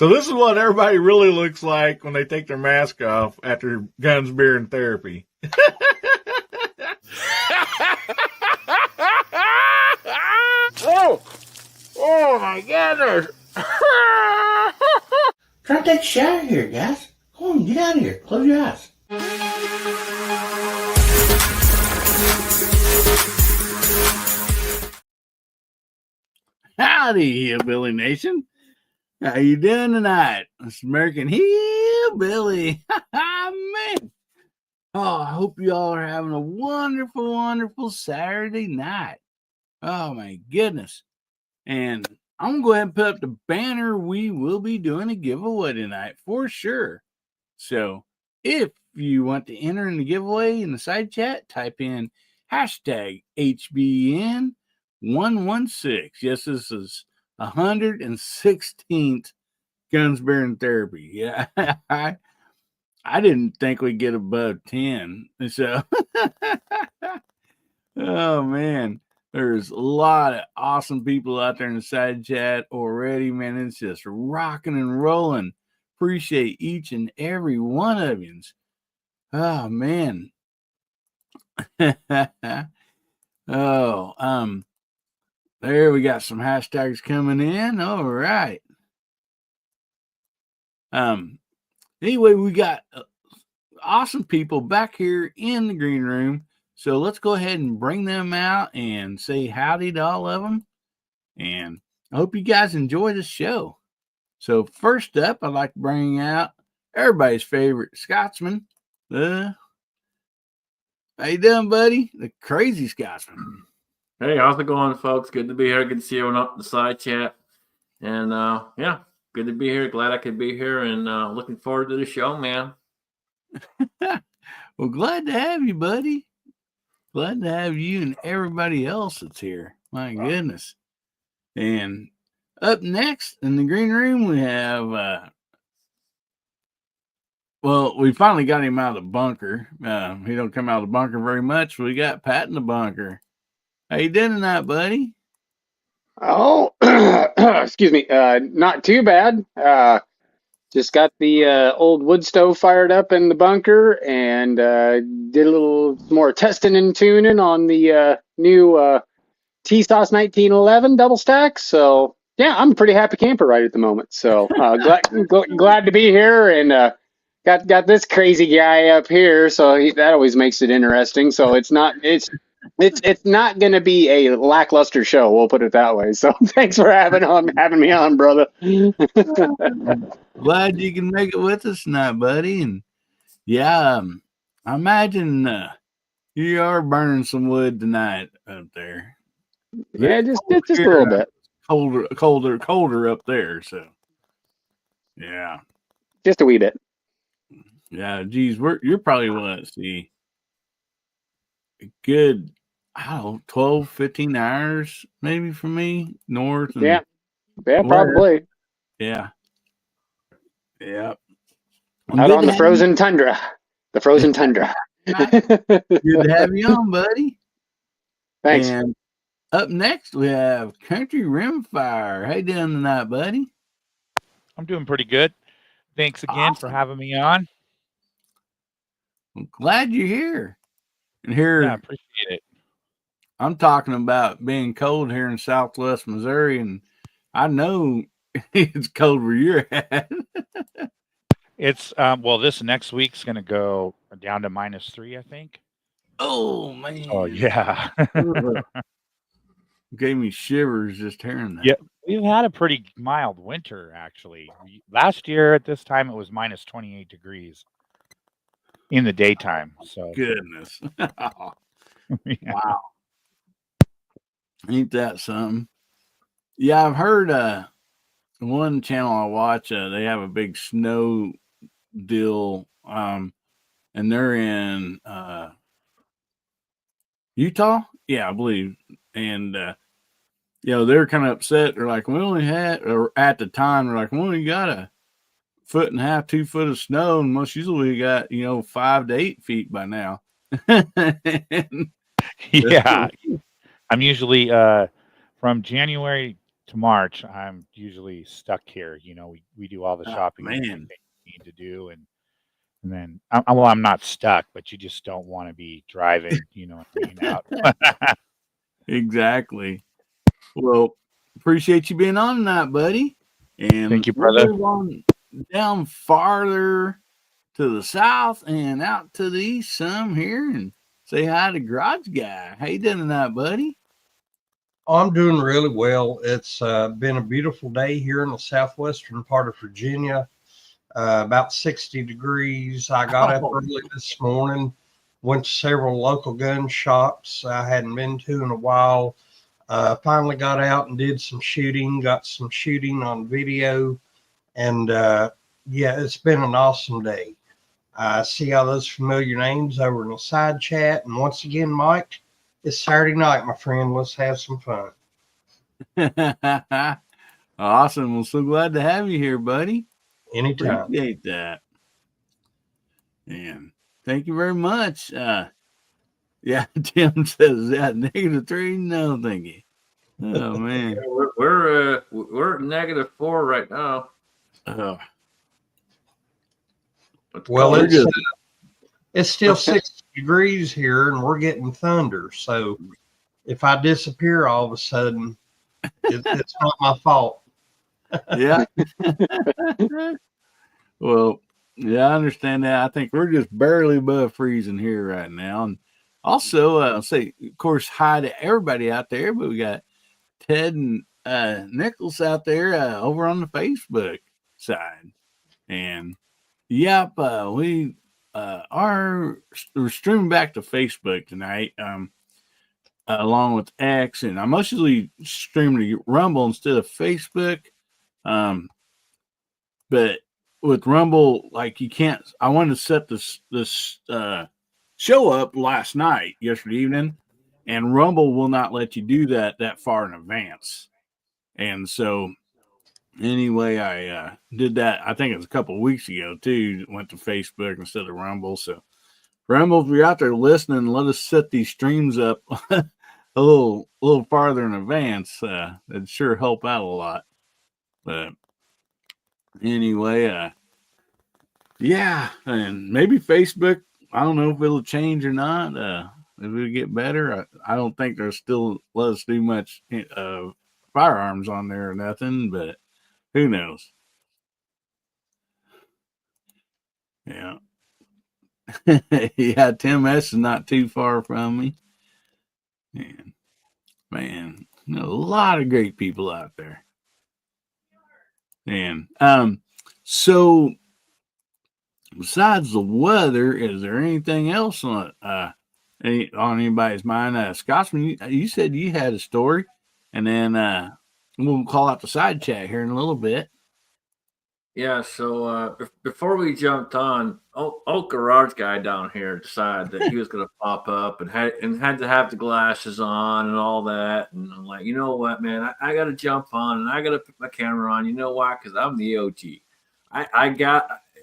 So this is what everybody really looks like when they take their mask off after guns, beer, and therapy. Oh my goodness. Try to take a shower here, guys. Come on, get out of here. Close your eyes. Howdy, Hillbilly Nation. How you doing tonight? It's American Hillbilly. Man. Oh, I hope you all are having a wonderful, wonderful Saturday night. Oh, my goodness. And I'm going to go ahead and put up the banner. We will be doing a giveaway tonight for sure. So if you want to enter in the giveaway in the side chat, type in hashtag HBN116. Yes, this is 116th Guns, Beer, and Therapy. Yeah, I didn't think we'd get above 10. So, oh, man. There's a lot of awesome people out there in the side chat already, man. It's just rocking and rolling. Appreciate each and every one of you. Oh, man. There we got some hashtags coming in. All right. Anyway, we got awesome people back here in the green room. So let's go ahead and bring them out and say howdy to all of them. And I hope you guys enjoy the show. So first up, I'd like to bring out everybody's favorite Scotsman. How you doing, buddy? The crazy Scotsman. Hey, how's it going, folks? Good to be here. Good to see everyone up in the side chat. And yeah, good to be here. Glad I could be here and looking forward to the show, man. Well, glad to have you, buddy. Glad to have you and everybody else that's here. My goodness. And up next in the green room, we have, well, we finally got him out of the bunker. He don't come out of the bunker very much. We got Pat in the bunker. How you doing tonight, buddy? Oh, excuse me. Not too bad. Just got the old wood stove fired up in the bunker and did a little more testing and tuning on the new T-Sauce 1911 double stack. So yeah, I'm a pretty happy camper right at the moment. So glad to be here and got this crazy guy up here. So that always makes it interesting. So it's not going to be a lackluster show. We'll put it that way. So thanks for having me on, brother. Glad you can make it with us tonight, buddy. And yeah, I imagine you are burning some wood tonight up there. Yeah, just a little bit. Colder up there. So yeah, just a wee bit. Yeah, geez, you're probably let's see, a good, I don't know, 12, 15 hours maybe from me north. And yeah, probably. Yeah. Out on the frozen tundra. The frozen tundra. Good to have you on, buddy. Thanks. And up next, we have Country Rimfire. How you doing tonight, buddy? I'm doing pretty good. Thanks again for having me on. I'm glad you're here. And here, yeah, I appreciate it. I'm talking about being cold here in Southwest Missouri, and I know it's cold where you're at. It's well, this next week's going to go down to -3, I think. Oh man! Oh yeah. Gave me shivers just hearing that. Yeah, we've had a pretty mild winter actually. Last year at this time it was -28 degrees in the daytime. So goodness. Yeah. Wow. Ain't that something? Yeah, I've heard one channel I watch, they have a big snow deal, and they're in Utah. Yeah, I believe. And they're kind of upset. They're like, we only had, or at the time, they're like, we only got 1.5 feet, 2 feet of snow, and most usually we got 5 to 8 feet by now. Yeah, I'm usually from January to March, I'm usually stuck here. We do all the Oh, shopping and man. everything we need to do, and then well, I'm not stuck, but you just don't want to be driving. You know what I mean? Out. Exactly. Well, appreciate you being on tonight, buddy. And Thank you, we'll brother. move on down farther to the south and out to the east some here and say hi to Garage Guy. How you doing tonight, buddy? Oh, I'm doing really well. It's been a beautiful day here in the southwestern part of Virginia, about 60 degrees. I got up early this morning, went to several local gun shops I hadn't been to in a while. Finally got out and did some shooting, got some shooting on video. And yeah, it's been an awesome day. I see all those familiar names over in the side chat. And once again, Mike, it's Saturday night, my friend. Let's have some fun. Awesome. Well, so glad to have you here, buddy. Anytime. Appreciate that. And thank you very much. Yeah, Tim says that -3. No, thank you. Oh man. We're at -4 right now. Oh. Well, We're good. it's still 60 degrees here, and we're getting thunder. So if I disappear all of a sudden, it's not my fault. Yeah. Well, yeah, I understand that. I think we're just barely above freezing here right now. And also, say, of course, hi to everybody out there, but we got Ted and Nichols out there over on the Facebook side. And yep, we're streaming back to Facebook tonight, along with X, and I mostly stream to Rumble instead of Facebook. But with Rumble, like you can't. I wanted to set this show up yesterday evening, and Rumble will not let you do that far in advance. And so, anyway, I did that. I think it was a couple of weeks ago too. Went to Facebook instead of Rumble. So, Rumble, if you're out there listening, let us set these streams up a little farther in advance. It'd sure help out a lot. But anyway, yeah, and maybe Facebook. I don't know if it'll change or not. If it'll get better. I don't think they'll still let us do much firearms on there or nothing, but who knows? Yeah. Yeah, Tim S is not too far from me. And man, a lot of great people out there. And so besides the weather, is there anything else on anybody's mind? Scotsman, you said you had a story, and then we'll call out the side chat here in a little bit. Yeah, so before we jumped on, old garage guy down here decided that he was going to pop up and had to have the glasses on and all that. And I'm like, you know what, man, I got to jump on and I got to put my camera on. You know why? Because I'm the OG.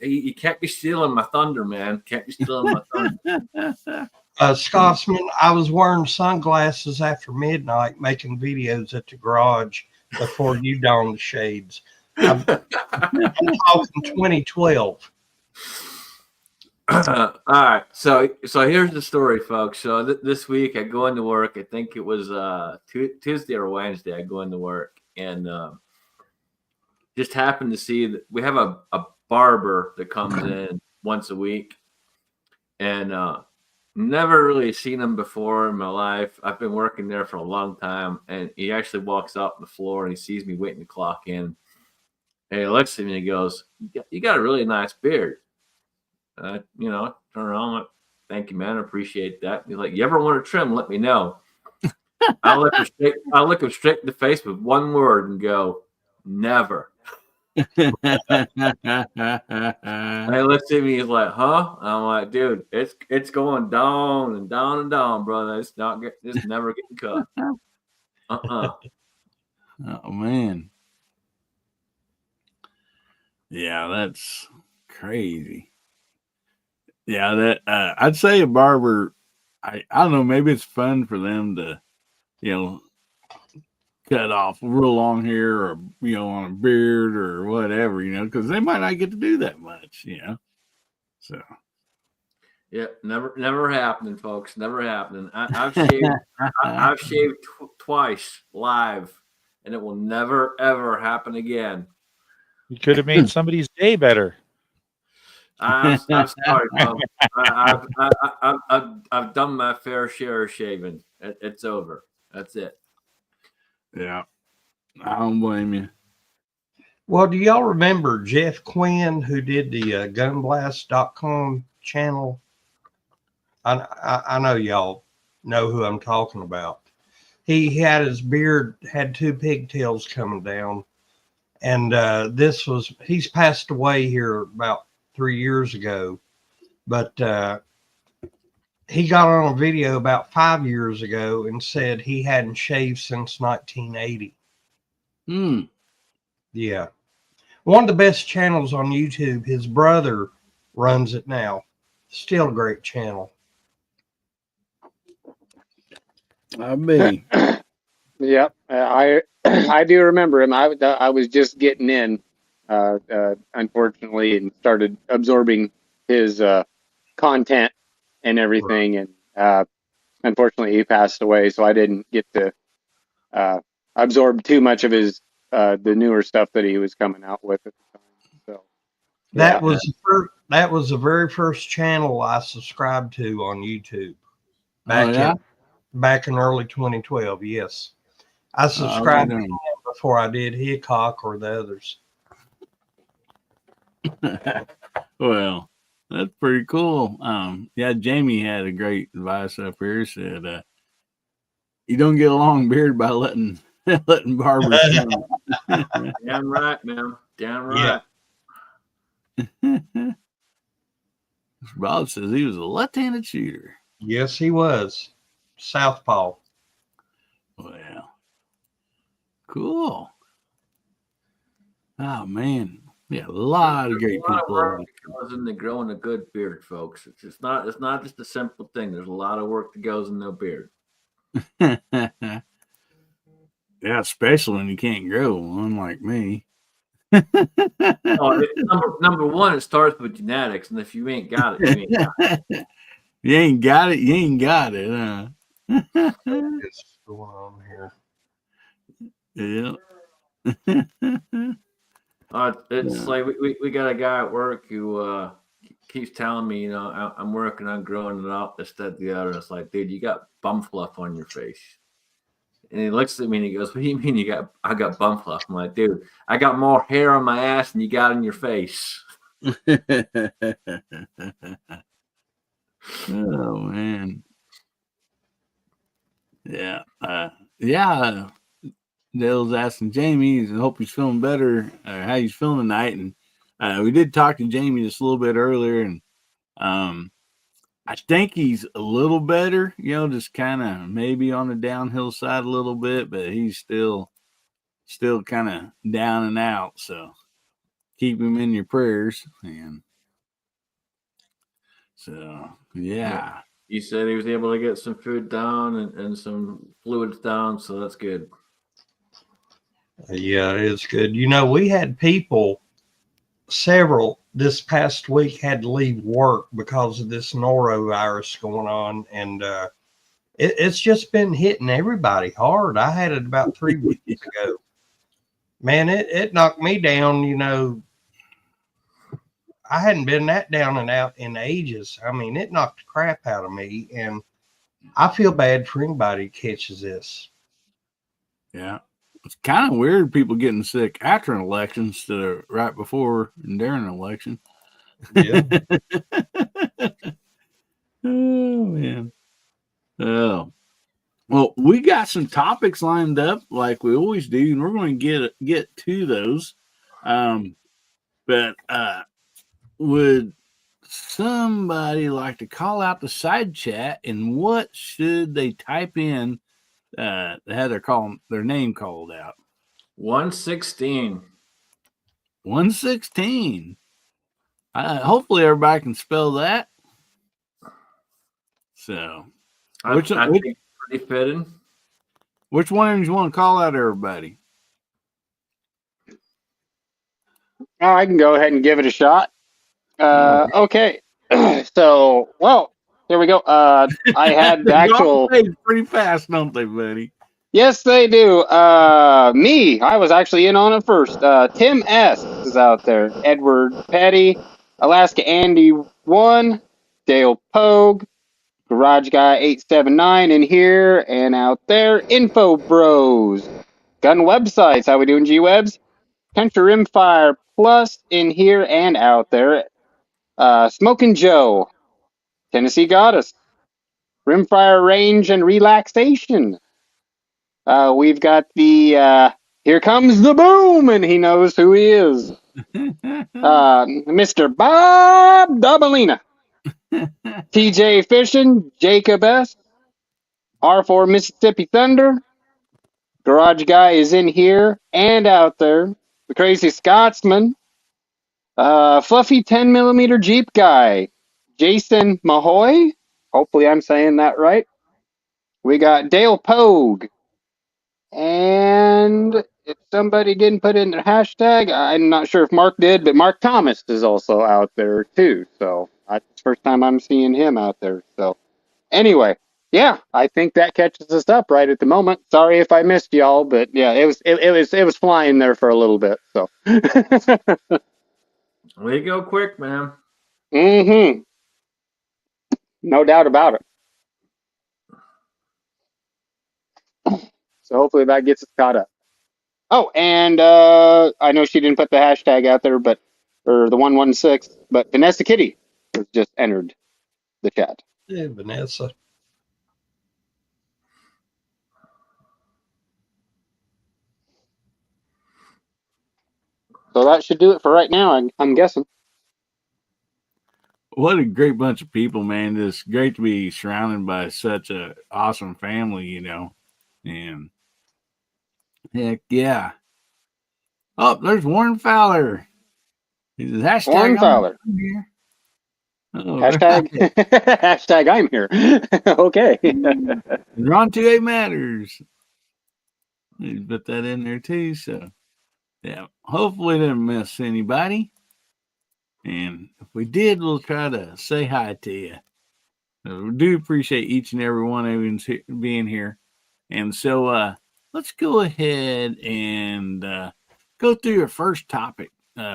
You can't be stealing my thunder, man. Can't be stealing my thunder. Scotsman, I was wearing sunglasses after midnight making videos at the garage before you donned the shades. I'm talking 2012. All right, so here's the story, folks. So this week I go into work. I think it was Tuesday or Wednesday. I go into work and just happened to see that we have a barber that comes in once a week, and never really seen him before in my life. I've been working there for a long time, and he actually walks out on the floor and he sees me waiting to clock in. And he looks at me and he goes, "You got a really nice beard." Turn around, like, "Thank you, man. I appreciate that." He's like, "You ever want to trim? Let me know." I look him straight in the face with one word and go, "Never." And he looks at me, he's like, "Huh?" I'm like, "Dude, it's going down and down and down, brother. It's never getting cut." Oh man. Yeah, that's crazy. Yeah, that I'd say a barber. I don't know. Maybe it's fun for them to, cut off real long hair or, on a beard or whatever, because they might not get to do that much, So. Yeah, never happening, folks. Never happening. I've shaved. I've shaved twice live, and it will never ever happen again. You could have made somebody's day better. I'm sorry, folks. I've done my fair share of shaving. It's over. That's it. Yeah, I don't blame you. Well, do y'all remember Jeff Quinn, who did the gunblast.com channel? I know y'all know who I'm talking about. He had his beard, had 2 pigtails coming down. And he's passed away here about 3 years ago. But he got on a video about 5 years ago and said he hadn't shaved since 1980. Yeah. One of the best channels on YouTube. His brother runs it now. Still a great channel. I mean, Yep, I do remember him. I was just getting in, unfortunately, and started absorbing his content and everything. And unfortunately, he passed away, so I didn't get to absorb too much of his the newer stuff that he was coming out with at the time. So that was the very first channel I subscribed to on YouTube. Back in early 2012, yes. I subscribed to him before I did Hickok or the others. Well, that's pretty cool. Yeah, Jamie had a great advice up here. Said, you don't get a long beard by letting barbers come. Damn right, man. Damn right. Yeah. Bob says he was a left-handed shooter. Yes, he was. Southpaw. Well, cool. Oh man, yeah, a lot of great people. Work goes into growing a good beard, folks. It's not just a simple thing. There's a lot of work that goes into a beard. Yeah, especially when you can't grow one like me. Number one, it starts with genetics, and if you ain't got it, you ain't got it. You ain't got it. You ain't got it, huh? What's going on Yeah. It's like we got a guy at work who keeps telling me, I'm working on growing it out, this, that, the other. It's like, dude, you got bum fluff on your face. And he looks at me and he goes, what do you mean I got bum fluff? I'm like, dude, I got more hair on my ass than you got in your face. Oh man. Yeah. Yeah. Dale's asking Jamie, I hope he's feeling better, how he's feeling tonight. And we did talk to Jamie just a little bit earlier, and I think he's a little better, just kind of maybe on the downhill side a little bit, but he's still kind of down and out. So keep him in your prayers. And so, yeah. He said he was able to get some food down and some fluids down. So that's good. Yeah, it's good. We had people, several this past week had to leave work because of this norovirus going on. And it's just been hitting everybody hard. I had it about 3 weeks ago. Man, it knocked me down, I hadn't been that down and out in ages. I mean, it knocked the crap out of me. And I feel bad for anybody who catches this. Yeah. It's kind of weird people getting sick after an election instead of right before and during an election. Yeah. Oh, man. Oh. Well, we got some topics lined up like we always do, and we're going to get to those. But would somebody like to call out the side chat, and what should they type in to have their name called out? 116. 116. Hopefully everybody can spell that. So I think pretty fitting. Which one do you want to call out, everybody? Oh, I can go ahead and give it a shot. Okay. So, well, here we go. I had the They all actual. fade pretty fast, don't they, buddy? Yes, they do. I was actually in on it first. Tim S is out there. Edward Petty, Alaska Andy 1, Dale Pogue, Garage Guy 879 in here and out there. Info Bros, Gun Websites. How we doing, G-Webs? Country Rimfire Plus in here and out there. Smokin' Joe, Tennessee Goddess, Rimfire Range and Relaxation. We've got the Here Comes the Boom, and he knows who he is. Mr. Bob Dabalina, TJ Fishing, Jacob S, R4 Mississippi Thunder, Garage Guy is in here and out there. The Crazy Scotsman, Fluffy 10mm Jeep Guy, Jason Mahoy. Hopefully I'm saying that right. We got Dale Pogue. And if somebody didn't put in their hashtag, I'm not sure if Mark did, but Mark Thomas is also out there too. So it's the first time I'm seeing him out there. So anyway, yeah, I think that catches us up right at the moment. Sorry if I missed y'all, but yeah, it was flying there for a little bit. So We go quick, man. No doubt about it. So hopefully that gets us caught up. Oh, and I know she didn't put the hashtag out there, but or the 116, but Vanessa Kitty has just entered the chat. Hey, Vanessa. So that should do it for right now, I'm guessing. What a great bunch of people, man. It's great to be surrounded by such a awesome family, you know. And heck yeah. Oh, there's Warren Fowler. He's hashtag Warren Fowler. I'm here. Oh, Hashtag right. hashtag I'm here. Okay. Ron 2A matters. Let's put that in there too. So yeah, hopefully didn't miss anybody. And if we did, we'll try to say hi to you. We do appreciate each and every one of you being here. And so let's go ahead and go through your first topic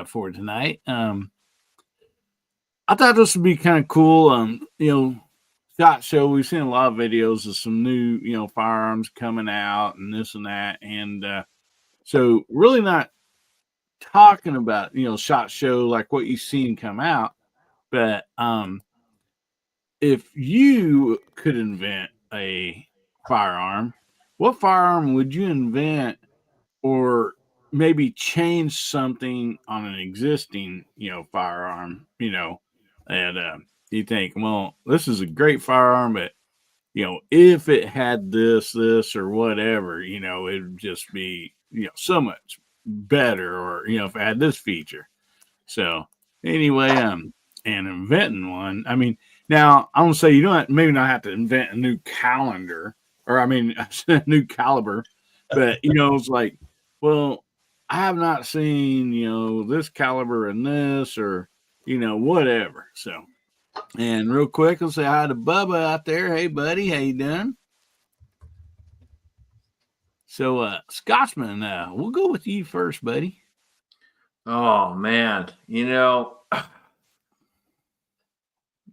for tonight. I thought this would be kind of cool. SHOT Show, we've seen a lot of videos of some new, firearms coming out and this and that. And so really not talking about, SHOT Show like what you've seen come out. But if you could invent a firearm, what firearm would you invent or maybe change something on an existing, firearm, that you think, well, this is a great firearm, but, if it had this, or whatever, it would just be, so much better, or, if it had this feature. So anyway, and inventing one, I mean, now I'm gonna say you don't maybe not have to invent a new calendar, or I mean a new caliber, but it's like, well, I have not seen this caliber in this, or whatever. So, and real quick, I'll say hi to Bubba out there. Hey buddy, how you doing? So Scotsman, we'll go with you first, buddy. Oh man,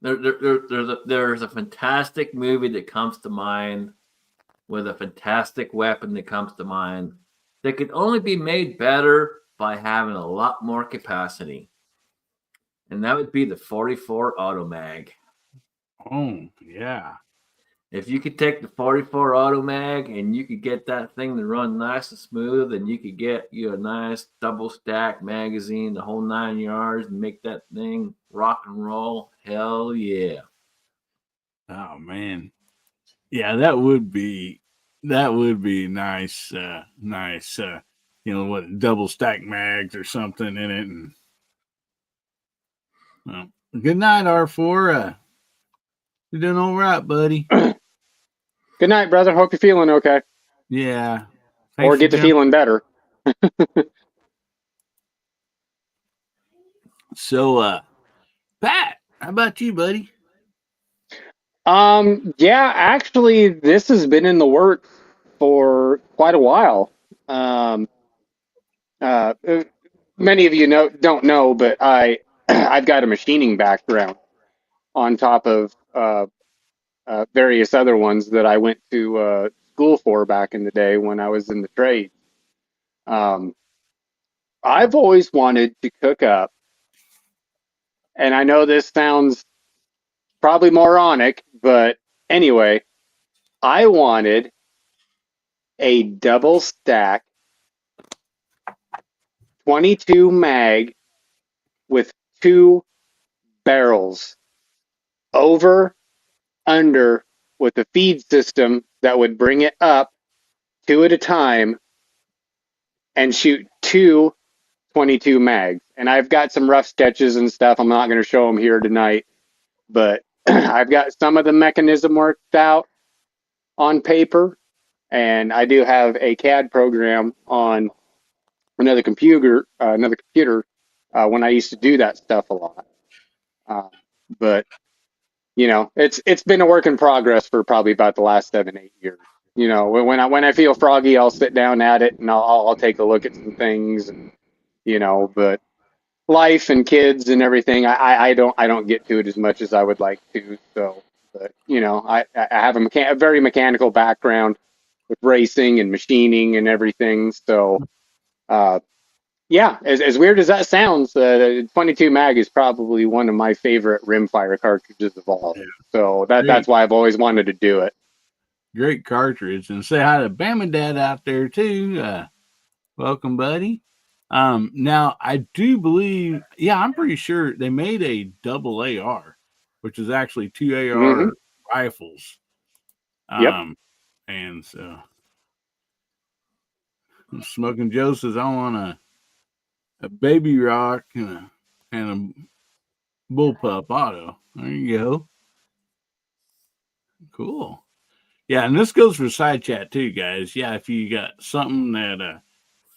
there's a fantastic movie that comes to mind with a fantastic weapon that comes to mind that could only be made better by having a lot more capacity. And that would be the 44 Automag. Oh, yeah. If you could take the 44 Automag and you could get that thing to run nice and smooth, and you could get you a nice double stack magazine, the whole 9 yards, and make that thing rock and roll, hell yeah. Oh man. Yeah, that would be nice. Nice. What, double stack mags or something in it. And well, good night, R4. You doing all right, buddy? Good night, brother. Hope you're feeling okay. Yeah. or Thanks get for to jumping. feeling better. So, Pat, how about you, buddy? Yeah, actually, this has been in the works for quite a while. Um, uh, uh, Many of you don't know, but I've got a machining background on top of various other ones that I went to school for back in the day when I was in the trade. Um, I've always wanted to cook up, and I know this sounds probably moronic, but anyway, I wanted a double stack 22 mag with two barrels over, under, with a feed system that would bring it up two at a time and shoot two 22 mags. And I've got some rough sketches and stuff. I'm not going to show them here tonight, but I've got some of the mechanism worked out on paper, and I do have a CAD program on another computer when I used to do that stuff a lot. But it's been a work in progress for probably about the last 7-8 years. When I feel froggy, I'll sit down at it and I'll take a look at some things, and but life and kids and everything, I don't get to it as much as I would like to. So, but I have a very mechanical background with racing and machining and everything. So, yeah, as weird as that sounds, 22 mag is probably one of my favorite rimfire cartridges of all. Yeah. So that's why I've always wanted to do it. Great cartridge. And say hi to Bama Dad out there too. Welcome, buddy. Now I do believe, yeah, I'm pretty sure they made a double AR, which is actually two AR rifles. Yep. And so Smoking Joe says I want a baby rock and a bullpup auto. There you go. Cool. Yeah, and this goes for side chat too, guys. Yeah, if you got something that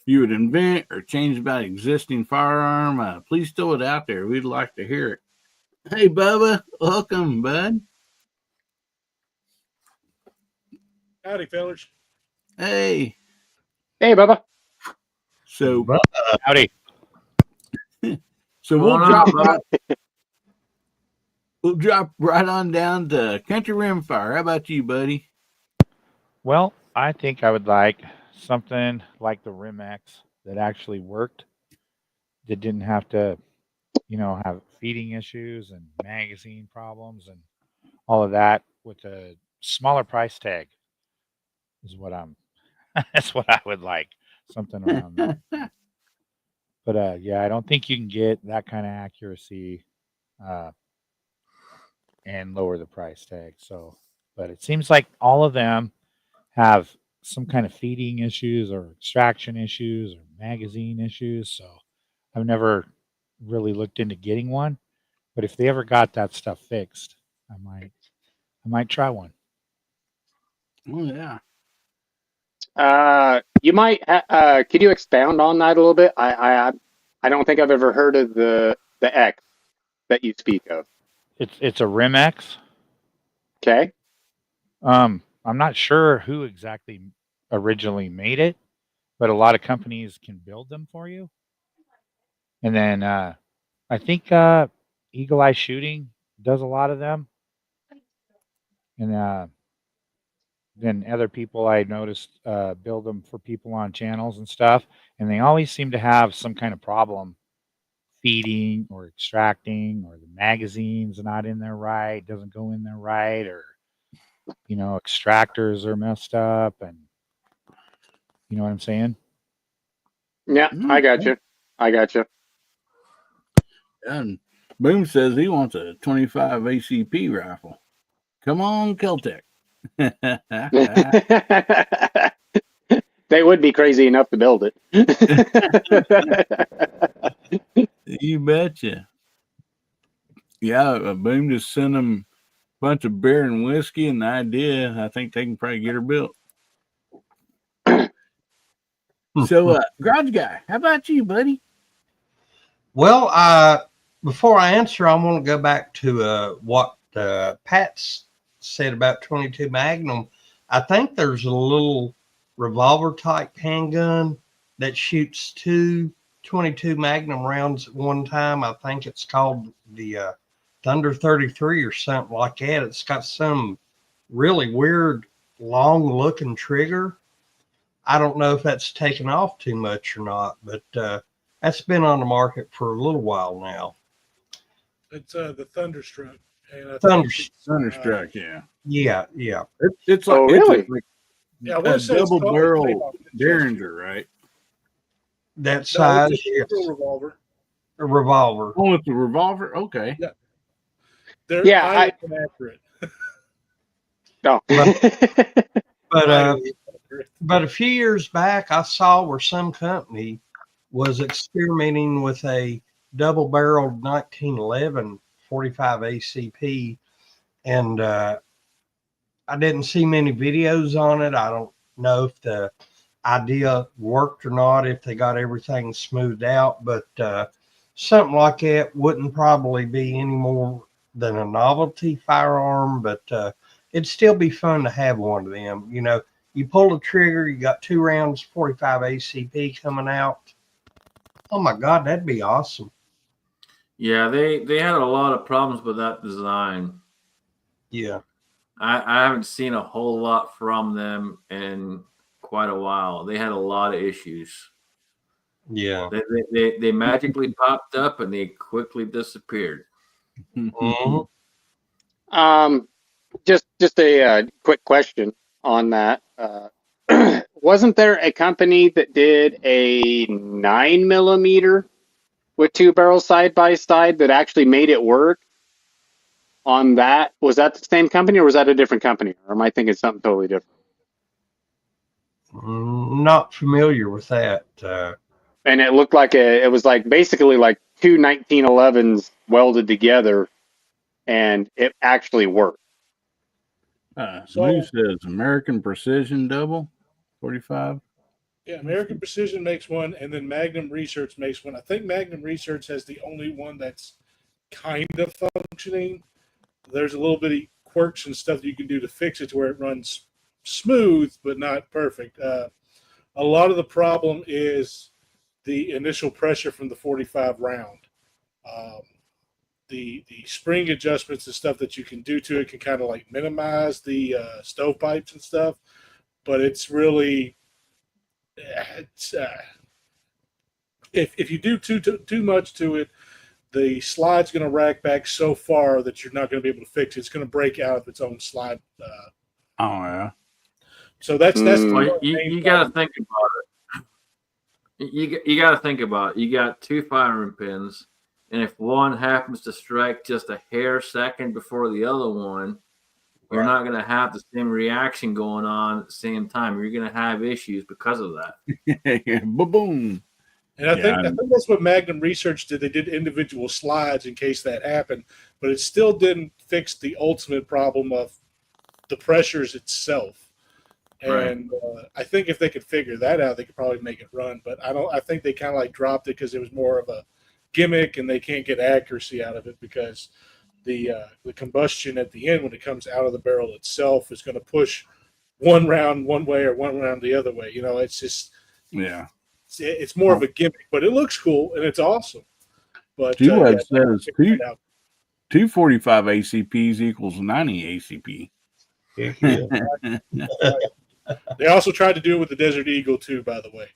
you would invent or change about existing firearm, please throw it out there. We'd like to hear it. Hey, Bubba, welcome, bud. Howdy, fellas. Hey. Hey, Bubba. So, Howdy. so we'll drop right on down to Country Rimfire. How about you, buddy? Well, I think I would like something like the Rimex that actually worked, that didn't have to, have feeding issues and magazine problems and all of that, with a smaller price tag is what I'm that's what I would like. Something around that. But yeah, I don't think you can get that kind of accuracy uh, and lower the price tag. So, but it seems like all of them have some kind of feeding issues or extraction issues or magazine issues. So I've never really looked into getting one. But if they ever got that stuff fixed, I might try one. Oh, yeah. You might. Could you expound on that a little bit? I don't think I've ever heard of the X that you speak of. It's a Rimex. Okay. I'm not sure who exactly originally made it, but a lot of companies can build them for you. And then I think Eagle Eye Shooting does a lot of them. And then other people I noticed build them for people on channels and stuff. And they always seem to have some kind of problem feeding or extracting, or the magazine's not in there right, doesn't go in there right, or extractors are messed up, and you know what I'm saying? Yeah, I got you. I got you. And Boom says he wants a 25 ACP rifle. Come on, Keltec. They would be crazy enough to build it. You betcha. Yeah, Boom just sent them a bunch of beer and whiskey, and the idea, I think they can probably get her built. So, Garage Guy, how about you, buddy? Well, before I answer, I want to go back to what Pat's said about 22 Magnum. I think there's a little revolver type handgun that shoots 22 Magnum rounds at one time. I think it's called the Thunder 33 or something like that. It's got some really weird, long looking trigger. I don't know if that's taken off too much or not, but that's been on the market for a little while now. It's the Thunderstruck. And I think Thunderstruck, yeah. Yeah. It's like, Oh, really? it's like Yeah, I a want to say it's double called barrel Playboy. Derringer, right? That No, size, it's a yes. real revolver. A revolver. Oh, it's a revolver? Okay. They're Yeah, highly inaccurate. No. But Highly inaccurate. a few years back, I saw where some company was experimenting with a double-barreled 1911 45 ACP, and I didn't see many videos on it. I don't know if the idea worked or not, if they got everything smoothed out, but something like that wouldn't probably be any more than a novelty firearm, but it'd still be fun to have one of them. You know, you pull the trigger, you got 2 rounds, 45 ACP coming out. Oh my God, that'd be awesome. Yeah, they had a lot of problems with that design. Yeah. I haven't seen a whole lot from them in quite a while. They had a lot of issues. Yeah. They magically popped up and they quickly disappeared. Mhm. Just a quick question on that. Wasn't there a company that did a 9mm with 2 barrels side by side that actually made it work? On that, was that the same company or was that a different company? Or am I thinking something totally different? Not familiar with that. And it looked like it was like basically like 2 1911s welded together, and it actually worked. Smooth says American Precision Double 45. Yeah, American Precision makes one, and then Magnum Research makes one. I think Magnum Research has the only one that's kind of functioning. There's a little bitty quirks and stuff that you can do to fix it to where it runs smooth, but not perfect. A lot of the problem is the initial pressure from the 45 round. The spring adjustments and stuff that you can do to it can kind of like minimize the stovepipes and stuff, but it's really if you do too much to it, the slide's going to rack back so far that you're not going to be able to fix it. It's going to break out of its own slide. Oh yeah. So that's Well, you got to think about it. You got to think about it. You got 2 firing pins, and if one happens to strike just a hair second before the other one, you're not going to have the same reaction going on at the same time. You're going to have issues because of that. Boom. And I think that's what Magnum Research did. They did individual slides in case that happened, but it still didn't fix the ultimate problem of the pressures itself. And I think if they could figure that out, they could probably make it run. But I think they kind of like dropped it because it was more of a gimmick, and they can't get accuracy out of it because the combustion at the end when it comes out of the barrel itself is going to push one round one way or one round the other way. You know, it's just it's more of a gimmick, but it looks cool and it's awesome. But says 245 ACPs equals 90 ACP. They also tried to do it with the Desert Eagle too, by the way.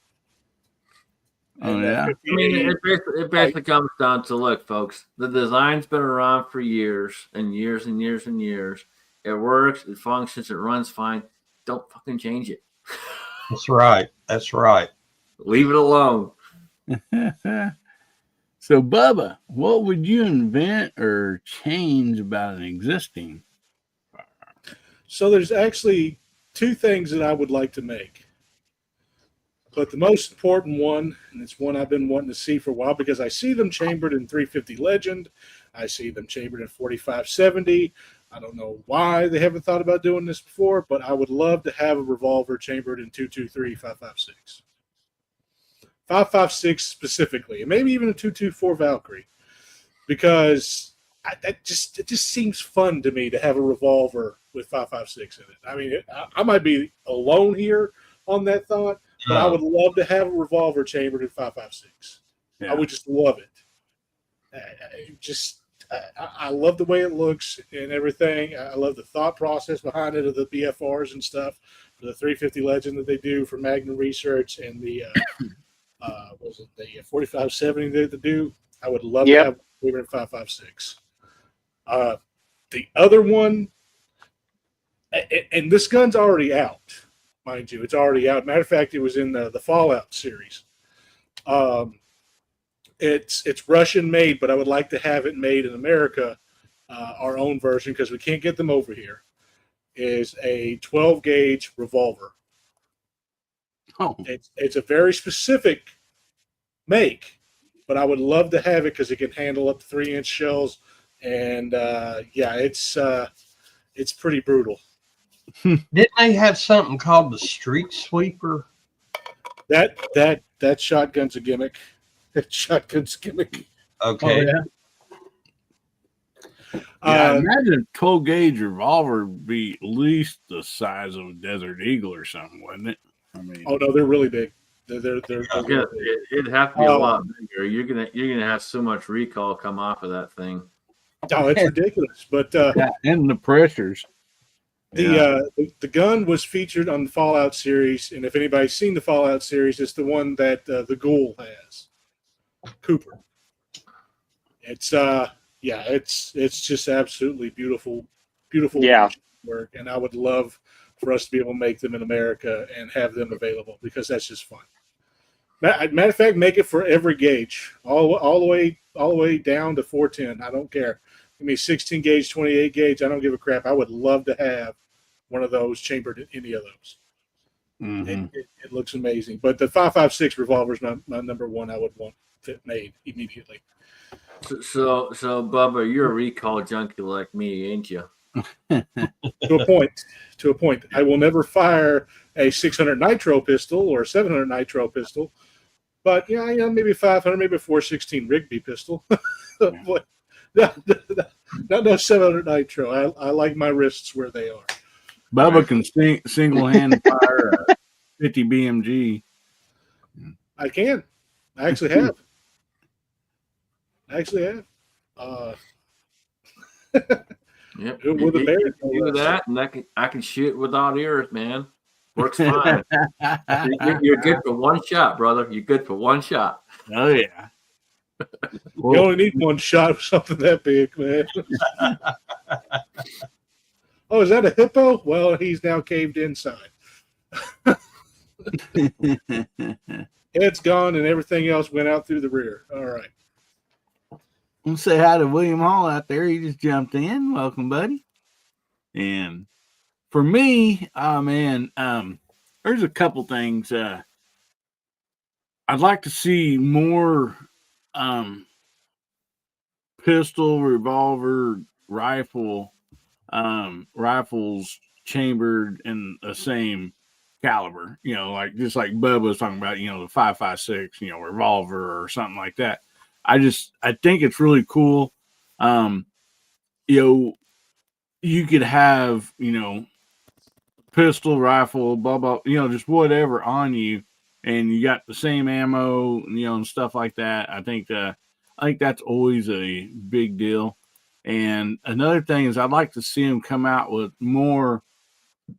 Oh yeah. I mean, it basically comes down to, look, folks, the design's been around for years and years and years and years. It works, it functions, it runs fine. Don't fucking change it. That's right. That's right. Leave it alone. So, Bubba, what would you invent or change about an existing? So there's actually 2 things that I would like to make. But the most important one, and it's one I've been wanting to see for a while because I see them chambered in 350 Legend. I see them chambered in 4570. I don't know why they haven't thought about doing this before, but I would love to have a revolver chambered in 223 556. 5.56 specifically, and maybe even a 2.24 Valkyrie, because it just seems fun to me to have a revolver with 5.56 in it. I mean, I might be alone here on that thought, but I would love to have a revolver chambered in 5.56. Yeah. I would just love it. I love the way it looks and everything. I love the thought process behind it of the BFRs and stuff for the 350 Legend that they do for Magnum Research and the was it the 4570 that they do. I would love to have a 5.56. The other one, and this gun's already out, mind you. It's already out. Matter of fact, it was in the Fallout series. It's Russian made, but I would like to have it made in America, our own version, because we can't get them over here. Is a 12 gauge revolver. Oh, It's a very specific make, but I would love to have it because it can handle up to 3-inch shells, and it's pretty brutal. Didn't they have something called the Street Sweeper? That shotgun's a gimmick. That shotgun's a gimmick. Okay. yeah. I imagine a 12 gauge revolver would be at least the size of a Desert Eagle or something, wouldn't it? I mean, Oh no, they're really big. They're Yeah, really big. it'd have to be a lot bigger. You're gonna have so much recoil come off of that thing. Oh, it's ridiculous. But and the pressures. the gun was featured on the Fallout series, and if anybody's seen the Fallout series, it's the one that the Ghoul has, Cooper. It's it's just absolutely beautiful work, and I would love for us to be able to make them in America and have them available because that's just fun. Matter of fact, make it for every gauge, all the way down to 410. I don't care. Give me 16 gauge, 28 gauge. I don't give a crap. I would love to have one of those chambered in any of those. Mm-hmm. It looks amazing. But the 5.56 revolver is my number one. I would want it made immediately. So Bubba, you're a recall junkie like me, ain't you? To a point. I will never fire a 600 nitro pistol or a 700 nitro pistol, but maybe 500, maybe a 416 Rigby pistol. But no 700 nitro. I like my wrists where they are. Bubba can single-hand fire a 50 BMG. I can. I actually have. Yep. With a bear. Do that, and I can shoot without ears, man. Works fine. You're good for one shot, brother. You're good for one shot. Oh yeah. You only need one shot of something that big, man. Oh, is that a hippo? Well, he's now caved inside. Head's gone and everything else went out through the rear. All right. We'll say hi to William Hall out there. He just jumped in. Welcome, buddy. And for me, there's a couple things. I'd like to see more pistol, revolver, rifles chambered in the same caliber, just like Bubba was talking about, the 5.56, revolver or something like that. I think it's really cool. You could have, pistol, rifle, blah, blah, just whatever on you, and you got the same ammo, and stuff like that. I think that's always a big deal. And another thing is I'd like to see them come out with more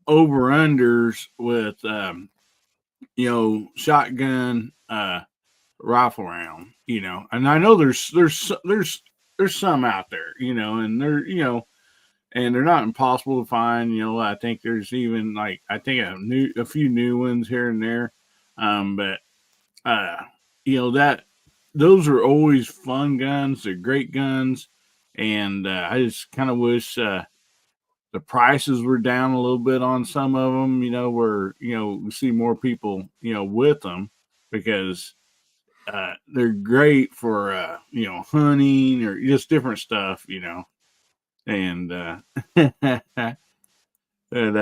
over-unders with, shotgun, rifle round, and I know there's some out there, and they're not impossible to find. I think there's even a few new ones here and there. But those are always fun guns. They're great guns. And I just kind of wish the prices were down a little bit on some of them, where, we see more people, with them, because they're great for, hunting or just different stuff, And but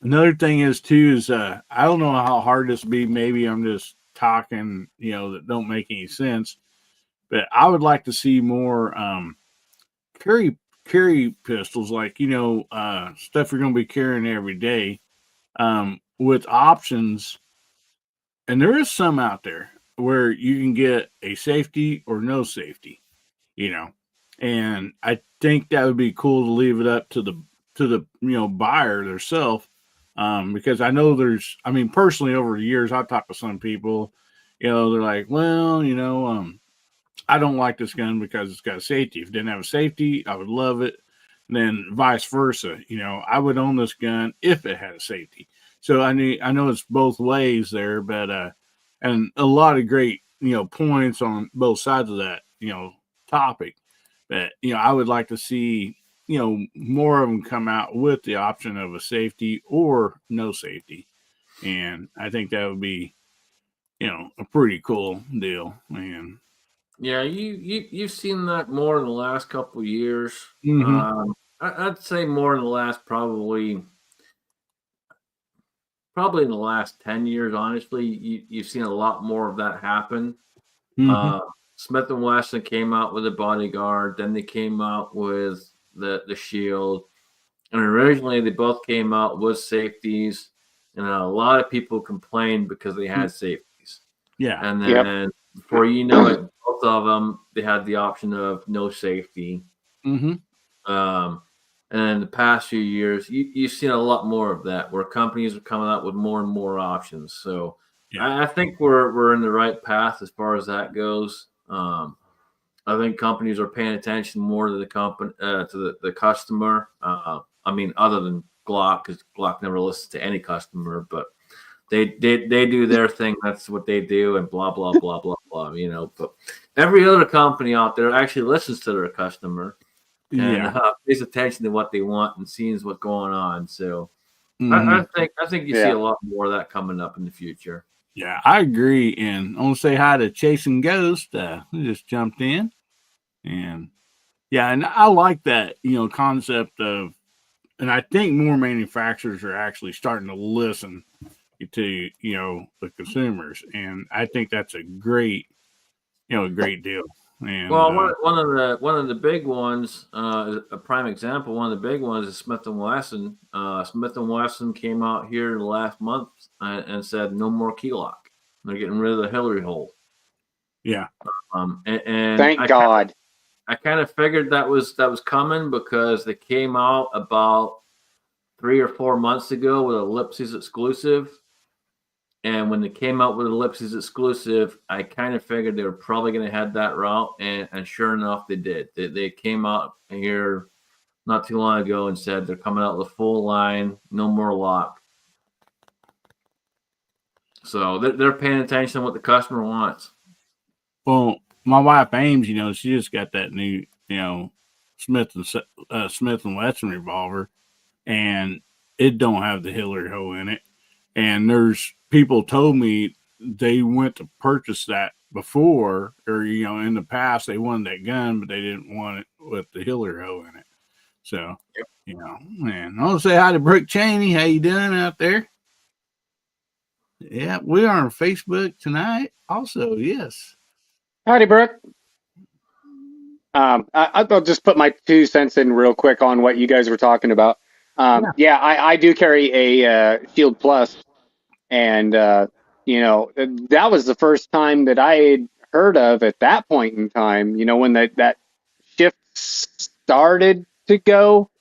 another thing is, too, is I don't know how hard this will be. Maybe I'm just talking, that don't make any sense. But I would like to see more carry pistols, like stuff you're going to be carrying every day, with options. And there is some out there where you can get a safety or no safety, and I think that would be cool to leave it up to the buyer themselves, because I know personally over the years I've talked to some people, they're like, well, I don't like this gun because it's got a safety. If it didn't have a safety, I would love it. And then vice versa. I would own this gun if it had a safety. So I know it's both ways there, but and a lot of great points on both sides of that topic. But I would like to see more of them come out with the option of a safety or no safety, and I think that would be a pretty cool deal, man. Yeah, you've seen that more in the last couple of years. Mm-hmm. I'd say more in the last probably in the last 10 years. Honestly, you've seen a lot more of that happen. Mm-hmm. Smith & Wesson came out with a bodyguard, then they came out with the shield, and originally they both came out with safeties, and a lot of people complained because they had safeties. Yeah. And then before you know it, both of them, they had the option of no safety. Mm-hmm. And in the past few years, you've seen a lot more of that, where companies are coming out with more and more options. So I think we're in the right path as far as that goes. I think companies are paying attention more to the customer. Other than Glock, because Glock never listens to any customer, but they do their thing. That's what they do, and blah blah blah blah blah. But every other company out there actually listens to their customer and pays attention to what they want and sees what's going on. So I think you see a lot more of that coming up in the future. Yeah, I agree. And I want to say hi to Chasing Ghost. Who just jumped in. And and I like that, concept of, and I think more manufacturers are actually starting to listen to, the consumers. And I think that's a great deal. And one of the big ones, a prime example, one of the big ones is Smith & Wesson. Smith & Wesson came out here in the last month and said no more key lock. They're getting rid of the Hillary hole. Yeah. And thank God. I kind of figured that was coming, because they came out about 3 or 4 months ago with a Ellipses exclusive. And when they came out with an Ellipses exclusive, I kind of figured they were probably going to head that route. And sure enough, they did. They came out here not too long ago and said they're coming out with a full line, no more lock. So they're paying attention to what the customer wants. Well, my wife Ames, she just got that new, Smith and Wesson revolver, and it don't have the Hillary hole in it. And there's people told me they went to purchase that before, or in the past they wanted that gun, but they didn't want it with the Hillary hole in it. So, man, I want to say hi to Brooke Cheney. How you doing out there? Yeah, we are on Facebook tonight. Also, yes. Howdy, Brooke. I'll just put my 2 cents in real quick on what you guys were talking about. I do carry a Shield Plus, and that was the first time that I had heard of at that point in time. When that shift started to go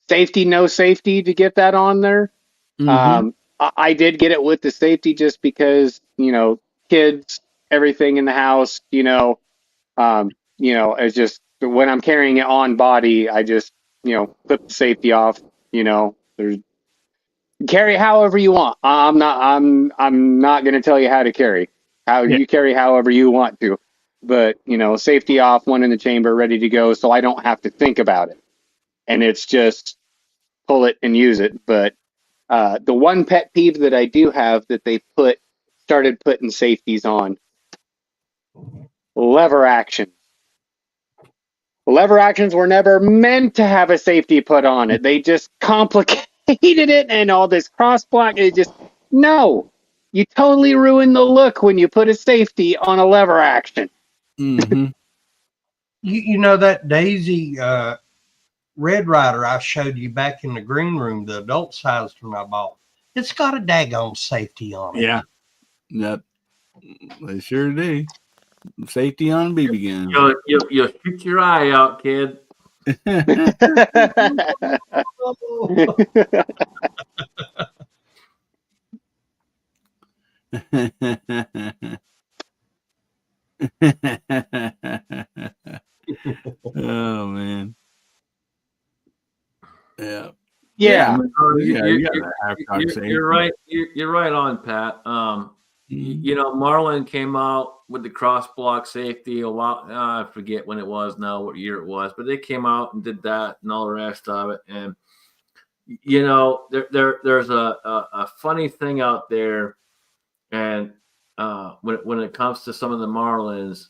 safety, no safety, to get that on there. Mm-hmm. I did get it with the safety just because kids, everything in the house, it's just when I'm carrying it on body, I just, put the safety off, there's carry however you want. I'm not going to tell you how to carry. You carry however you want to, but safety off, one in the chamber, ready to go. So I don't have to think about it. And it's just pull it and use it. But the one pet peeve that I do have that they started putting safeties on, lever actions. Lever actions were never meant to have a safety put on it. They just complicated it, and all this cross block. No. You totally ruin the look when you put a safety on a lever action. Mm-hmm. You know that Daisy Red Rider I showed you back in the green room, the adult sized one I bought. It's got a daggone safety on it. Yeah. Yep. They sure do. Safety on BB guns. You'll shoot your eye out, kid. Oh man. Yeah. Yeah. You're right. You're right on, Pat. You know, Marlin came out with the cross block safety a while. I forget when it was now, what year it was, but they came out and did that and all the rest of it. And you know, there's a funny thing out there, and when it comes to some of the Marlins,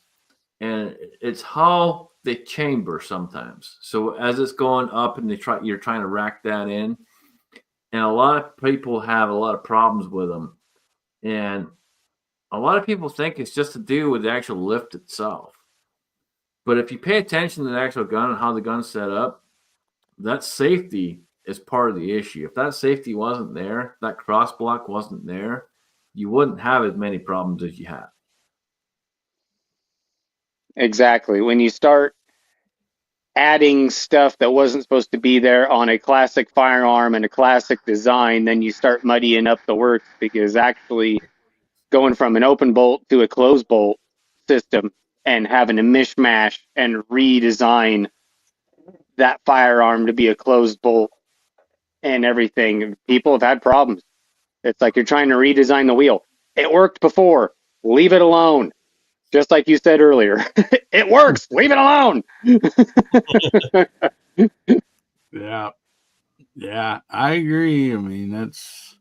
and it's how they chamber sometimes. So as it's going up, and you're trying to rack that in, and a lot of people have a lot of problems with them, and a lot of people think it's just to do with the actual lift itself. But if you pay attention to the actual gun and how the gun's set up, that safety is part of the issue. If that safety wasn't there, that cross block wasn't there, you wouldn't have as many problems as you have. Exactly. When you start adding stuff that wasn't supposed to be there on a classic firearm and a classic design, then you start muddying up the works, because actually going from an open bolt to a closed bolt system and having to mishmash and redesign that firearm to be a closed bolt and everything, people have had problems. It's like you're trying to redesign the wheel. It worked before. Leave it alone. Just like you said earlier. It works. Leave it alone. Yeah. Yeah, I agree. I mean, that's,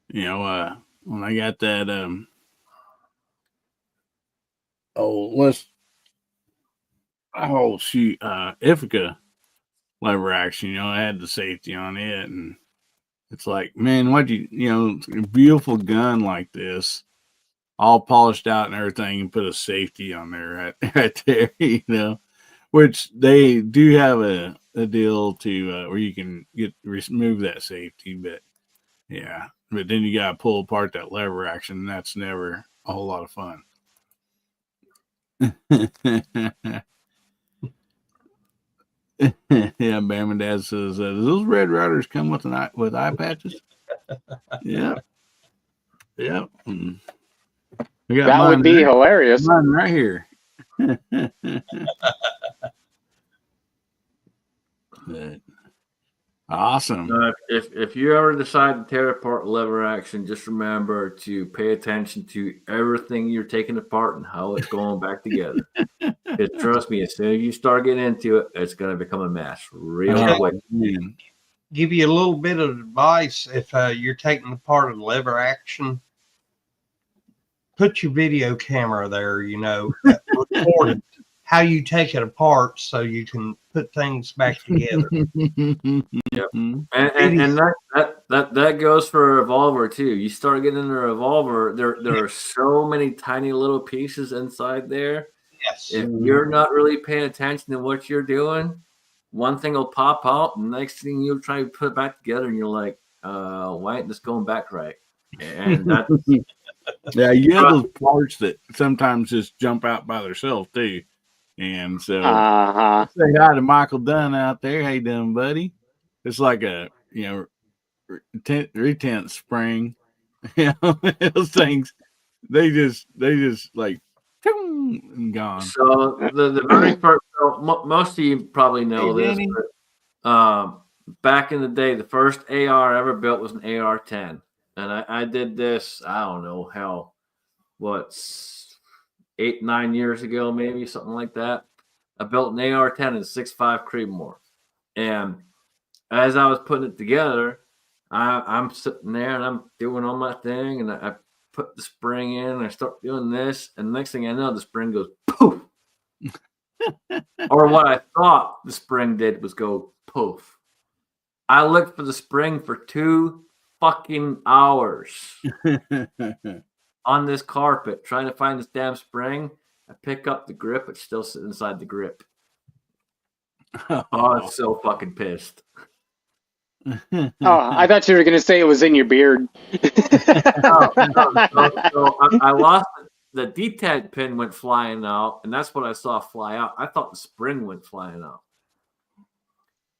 you know, when I got that, Ithaca lever action, you know, I had the safety on it, and it's like, man, a beautiful gun like this, all polished out and everything, and put a safety on there right there, you know, which they do have a deal to where you can remove that safety, but yeah, but then you got to pull apart that lever action, and that's never a whole lot of fun. Yeah, Bam and Dad says, "Do those Red Riders come with eye patches?" Yeah, yeah. We got that would be hilarious. Mine right here. But, awesome. If you ever decide to tear apart lever action, just remember to pay attention to everything you're taking apart and how it's going back together. Because trust me, as soon as you start getting into it, it's going to become a mess real quick. Give you a little bit of advice. If you're taking apart a lever action, put your video camera there, you know, record how you take it apart so you can put things back together. Yep. And that goes for a revolver too. You start getting in a revolver, there are so many tiny little pieces inside there. Yes. If you're not really paying attention to what you're doing, one thing will pop out, and the next thing you'll try to put it back together, and you're like, why ain't this going back right? And that's yeah, you have those parts that sometimes just jump out by themselves too. And so say hi to Michael Dunn out there. How you doing, buddy? It's like a, you know, retent spring. You know, those things, they just like and gone. So the very first, most of you probably know this, but back in the day, the first AR ever built was an AR-10, and I did this. I don't know, hell, what, 8-9 years ago, maybe something like that. I built an AR-10 in 6.5 Creedmoor, and as I was putting it together, I'm sitting there and I'm doing all my thing, and I put the spring in, and I start doing this, and the next thing I know, the spring goes poof. Or what I thought the spring did was go poof. I looked for the spring for 2 fucking hours on this carpet trying to find this damn spring. I pick up the grip, it's still sitting inside the grip. Oh, I'm so fucking pissed. Oh, I thought you were going to say it was in your beard. No, I lost the detent pin went flying out, and that's what I saw fly out. I thought the spring went flying out.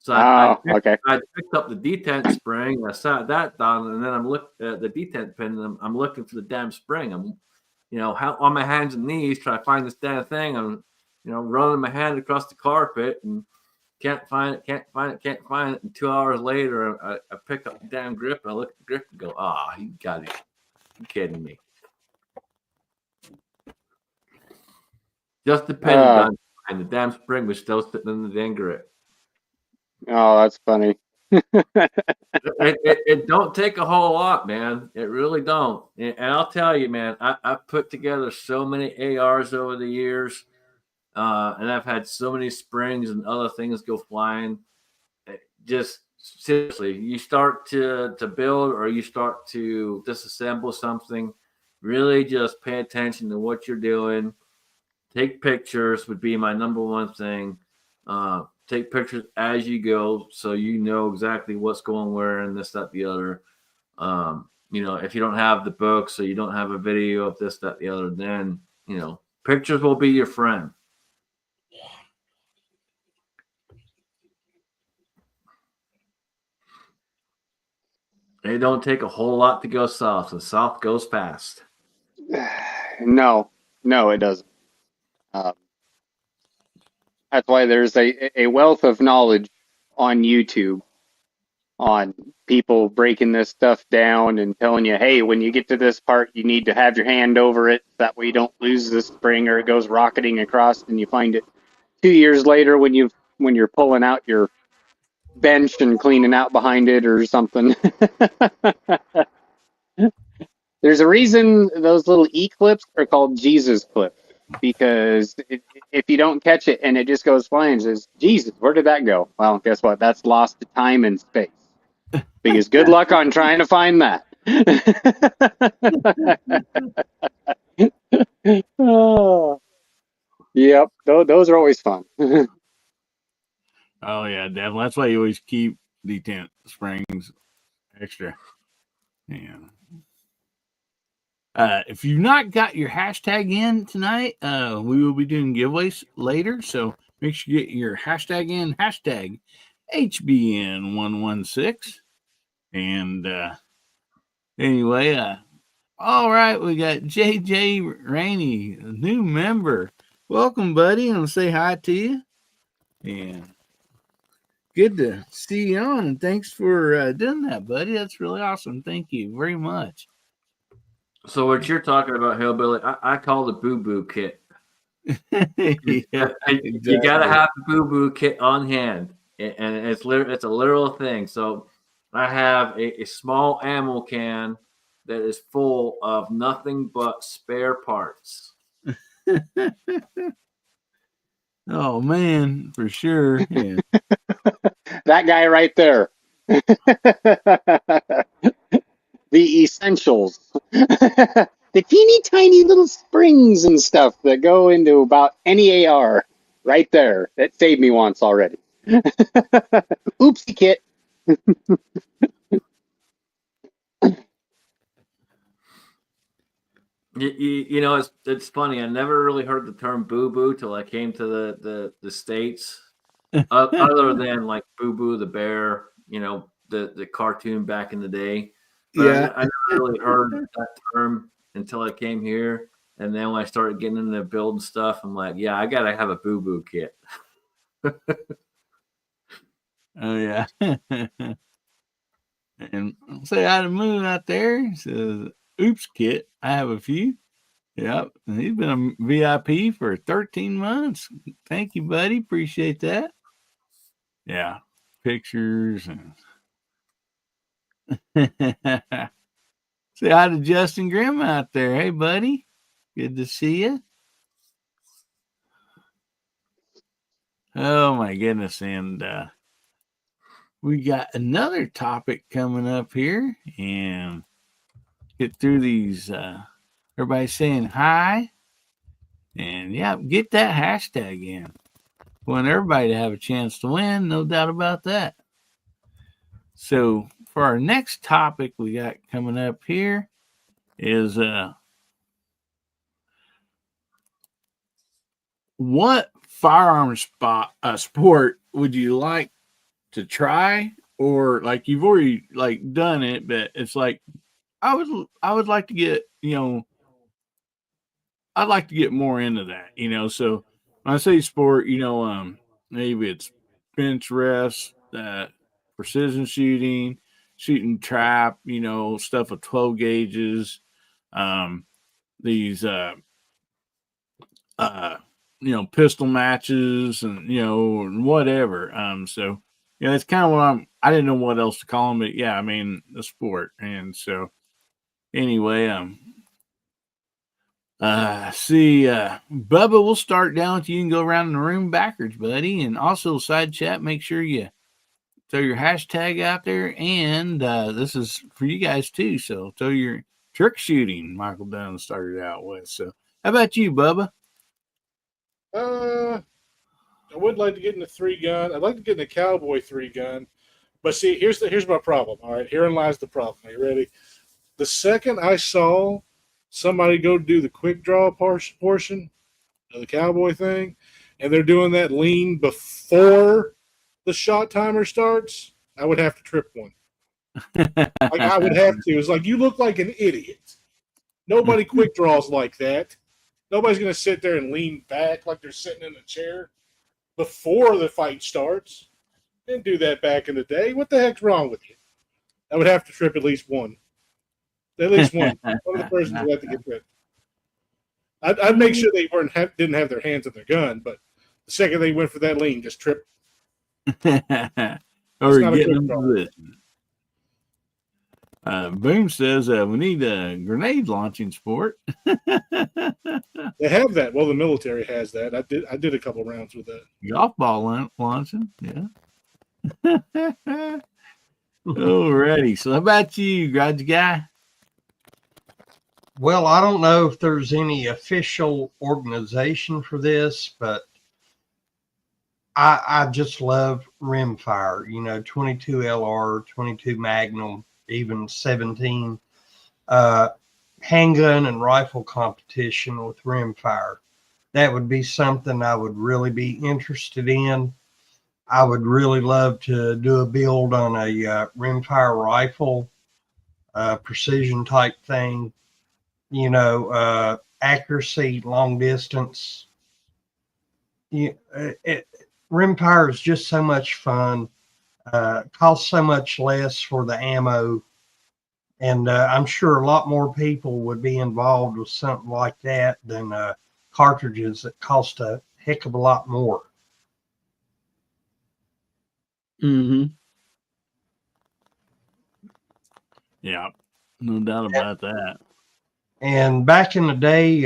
So I picked up the detent spring, I sat that down, and then I'm looking at the detent pin, and I'm looking for the damn spring. I'm, on my hands and knees trying to find this damn thing. I'm, running my hand across the carpet and can't find it. And 2 hours later, I pick up the damn grip, and I look at the grip and go, you got it. You kidding me. Just the pin gun, and the damn spring was still sitting in the damn grip. Oh, that's funny. it don't take a whole lot, man. It really don't. And I'll tell you, man, I've put together so many ARs over the years, and I've had so many springs and other things go flying. Just seriously, you start to build or you start to disassemble something, really just pay attention to what you're doing. Take pictures would be my number one thing. Take pictures as you go so you know exactly what's going where and this, that, the other. If you don't have the book, so you don't have a video of this, that, the other, then, pictures will be your friend. It don't take a whole lot to go south. The south goes fast. No, it doesn't. That's why there's a wealth of knowledge on YouTube on people breaking this stuff down and telling you, hey, when you get to this part, you need to have your hand over it. That way you don't lose the spring or it goes rocketing across and you find it 2 years later when you're pulling out your bench and cleaning out behind it or something. There's a reason those little E-clips are called Jesus clips, because if you don't catch it and it just goes flying and says, Jesus, where did that go? Well, guess what? That's lost to time and space. Because good luck on trying to find that. Oh, yep, those are always fun. Oh yeah, definitely. That's why you always keep detent springs extra. Yeah. If you've not got your hashtag in tonight, we will be doing giveaways later. So make sure you get your hashtag in, hashtag HBN116. And anyway, all right, we got JJ Rainey, a new member. Welcome, buddy. I'm going to say hi to you. And good to see you on. And thanks for doing that, buddy. That's really awesome. Thank you very much. So what you're talking about, Hillbilly, I call the boo-boo kit. Yeah, exactly. You got to have the boo-boo kit on hand, and it's a literal thing. So I have a small ammo can that is full of nothing but spare parts. Oh man, for sure. Yeah. That guy right there. The essentials. The teeny tiny little springs and stuff that go into about any AR. Right there. That saved me once already. Oopsie kit. It's funny. I never really heard the term boo boo till I came to the States. Other than like Boo Boo the bear, the cartoon back in the day. But Yeah, I never really heard that term until I came here. And then when I started getting into building stuff, I'm like, yeah, I gotta have a boo boo kit. oh yeah. And say hi to Moon out there. He says, "Oops, kit. I have a few." Yep, and he's been a VIP for 13 months. Thank you, buddy. Appreciate that. Yeah, pictures and say hi to Justin Grimm out there. Hey, buddy. Good to see you. Oh my goodness, and we got another topic coming up here, and get through these. Everybody saying hi, and yeah, get that hashtag in. Want everybody to have a chance to win, no doubt about that. So for our next topic we got coming up here is what firearm sport would you like to try, or like you've already like done it, but it's like I would like to get, I'd like to get more into that, So when I say sport, maybe it's bench rests, precision shooting, shooting trap, stuff with 12 gauges, um, these pistol matches and whatever. So that's kind of what I didn't know what else to call them, but yeah, I mean the sport. And so anyway, Bubba, we'll start down with you and go around the room backwards, buddy. And also side chat, make sure you throw your hashtag out there. And this is for you guys too. So throw your trick shooting Michael Dunn started out with. So how about you, Bubba? I would like to get in a 3-gun. I'd like to get in a cowboy 3-gun. But see, here's my problem. All right, herein lies the problem. Are you ready? The second I saw somebody go do the quick draw portion of the cowboy thing, and they're doing that lean before the shot timer starts, I would have to trip one. Like I would have to. It's like you look like an idiot. Nobody quick draws like that. Nobody's going to sit there and lean back like they're sitting in a chair before the fight starts. Didn't do that back in the day. What the heck's wrong with you? I would have to trip at least one. At least one. One of the persons would have to get tripped. I'd make sure they didn't have their hands on their gun, but the second they went for that lean, just trip. Or getting them position. Boom says we need a grenade launching sport. They have that. Well, the military has that. I did a couple rounds with that. Golf ball launching, yeah. Alrighty. So how about you, Garage Guy? Well, I don't know if there's any official organization for this, but I just love rimfire, 22 LR, 22 Magnum, even 17, handgun and rifle competition with rimfire. That would be something I would really be interested in. I would really love to do a build on a rimfire rifle, precision type thing, accuracy, long distance. Rimfire is just so much fun. Costs so much less for the ammo. And I'm sure a lot more people would be involved with something like that than cartridges that cost a heck of a lot more. Mm-hmm. Yeah, no doubt about that. And back in the day,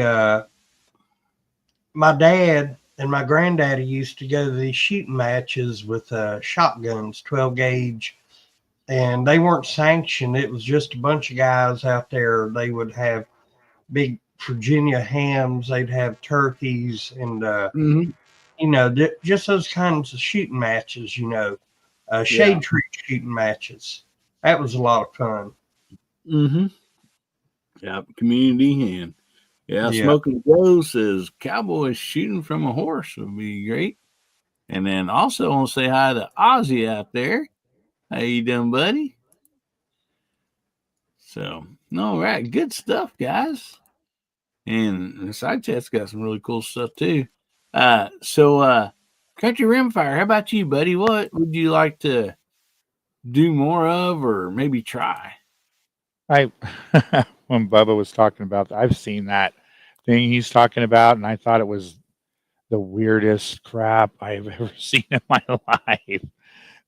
my dad and my granddaddy used to go to these shooting matches with shotguns, 12 gauge, and they weren't sanctioned. It was just a bunch of guys out there. They would have big Virginia hams, they'd have turkeys, and just those kinds of shooting matches, shade tree shooting matches. That was a lot of fun. Mm-hmm. Yeah, community and Smoking Joe says cowboys shooting from a horse would be great. And then also I want to say hi to Ozzy out there. How you doing, buddy? So, all right, good stuff, guys. And the side chat's got some really cool stuff too. Country Rimfire, how about you, buddy? What would you like to do more of or maybe try? When Bubba was talking about that, I've seen that thing he's talking about, and I thought it was the weirdest crap I've ever seen in my life.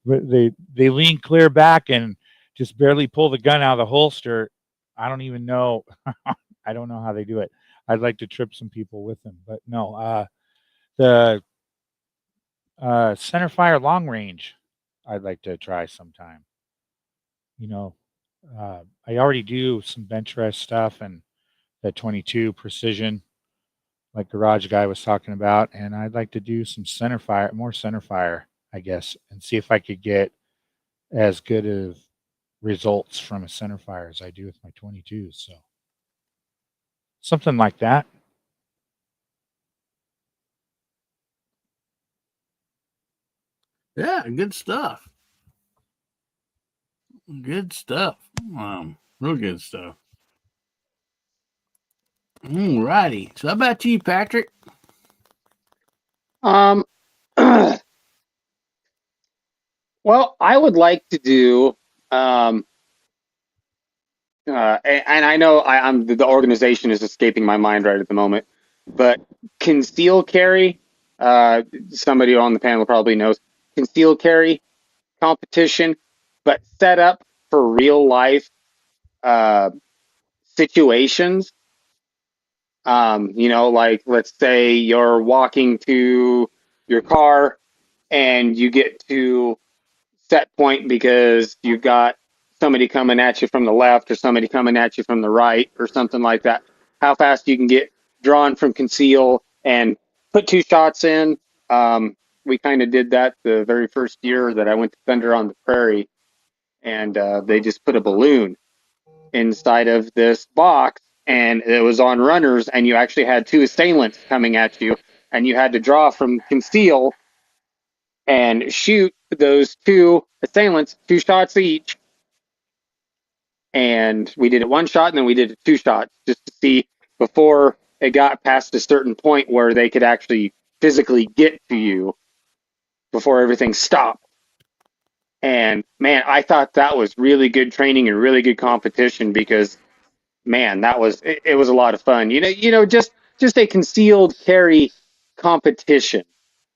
But they lean clear back and just barely pull the gun out of the holster. I don't even know. I don't know how they do it. I'd like to trip some people with them, but no. The center fire long range, I'd like to try sometime. I already do some bench rest stuff and the 22 precision, like Garage Guy was talking about, and I'd like to do some more center fire, I guess, and see if I could get as good of results from a center fire as I do with my 22s. So something like that. Yeah, good stuff. Good stuff. Real good stuff. All righty. So how about you, Patrick? Well, I would like to do, and I know I'm the organization is escaping my mind right at the moment, but conceal carry. Somebody on the panel probably knows conceal carry competition, but set up for real life uh, situations. Like let's say you're walking to your car and you get to set point because you've got somebody coming at you from the left or somebody coming at you from the right or something like that. How fast you can get drawn from conceal and put two shots in. We kind of did that the very first year that I went to Thunder on the Prairie, and they just put a balloon inside of this box, and it was on runners, and you actually had two assailants coming at you, and you had to draw from conceal and shoot those two assailants, two shots each. And we did it one shot, and then we did it two shots just to see before it got past a certain point where they could actually physically get to you before everything stopped. And man, I thought that was really good training and really good competition because man, it was a lot of fun. Just a concealed carry competition,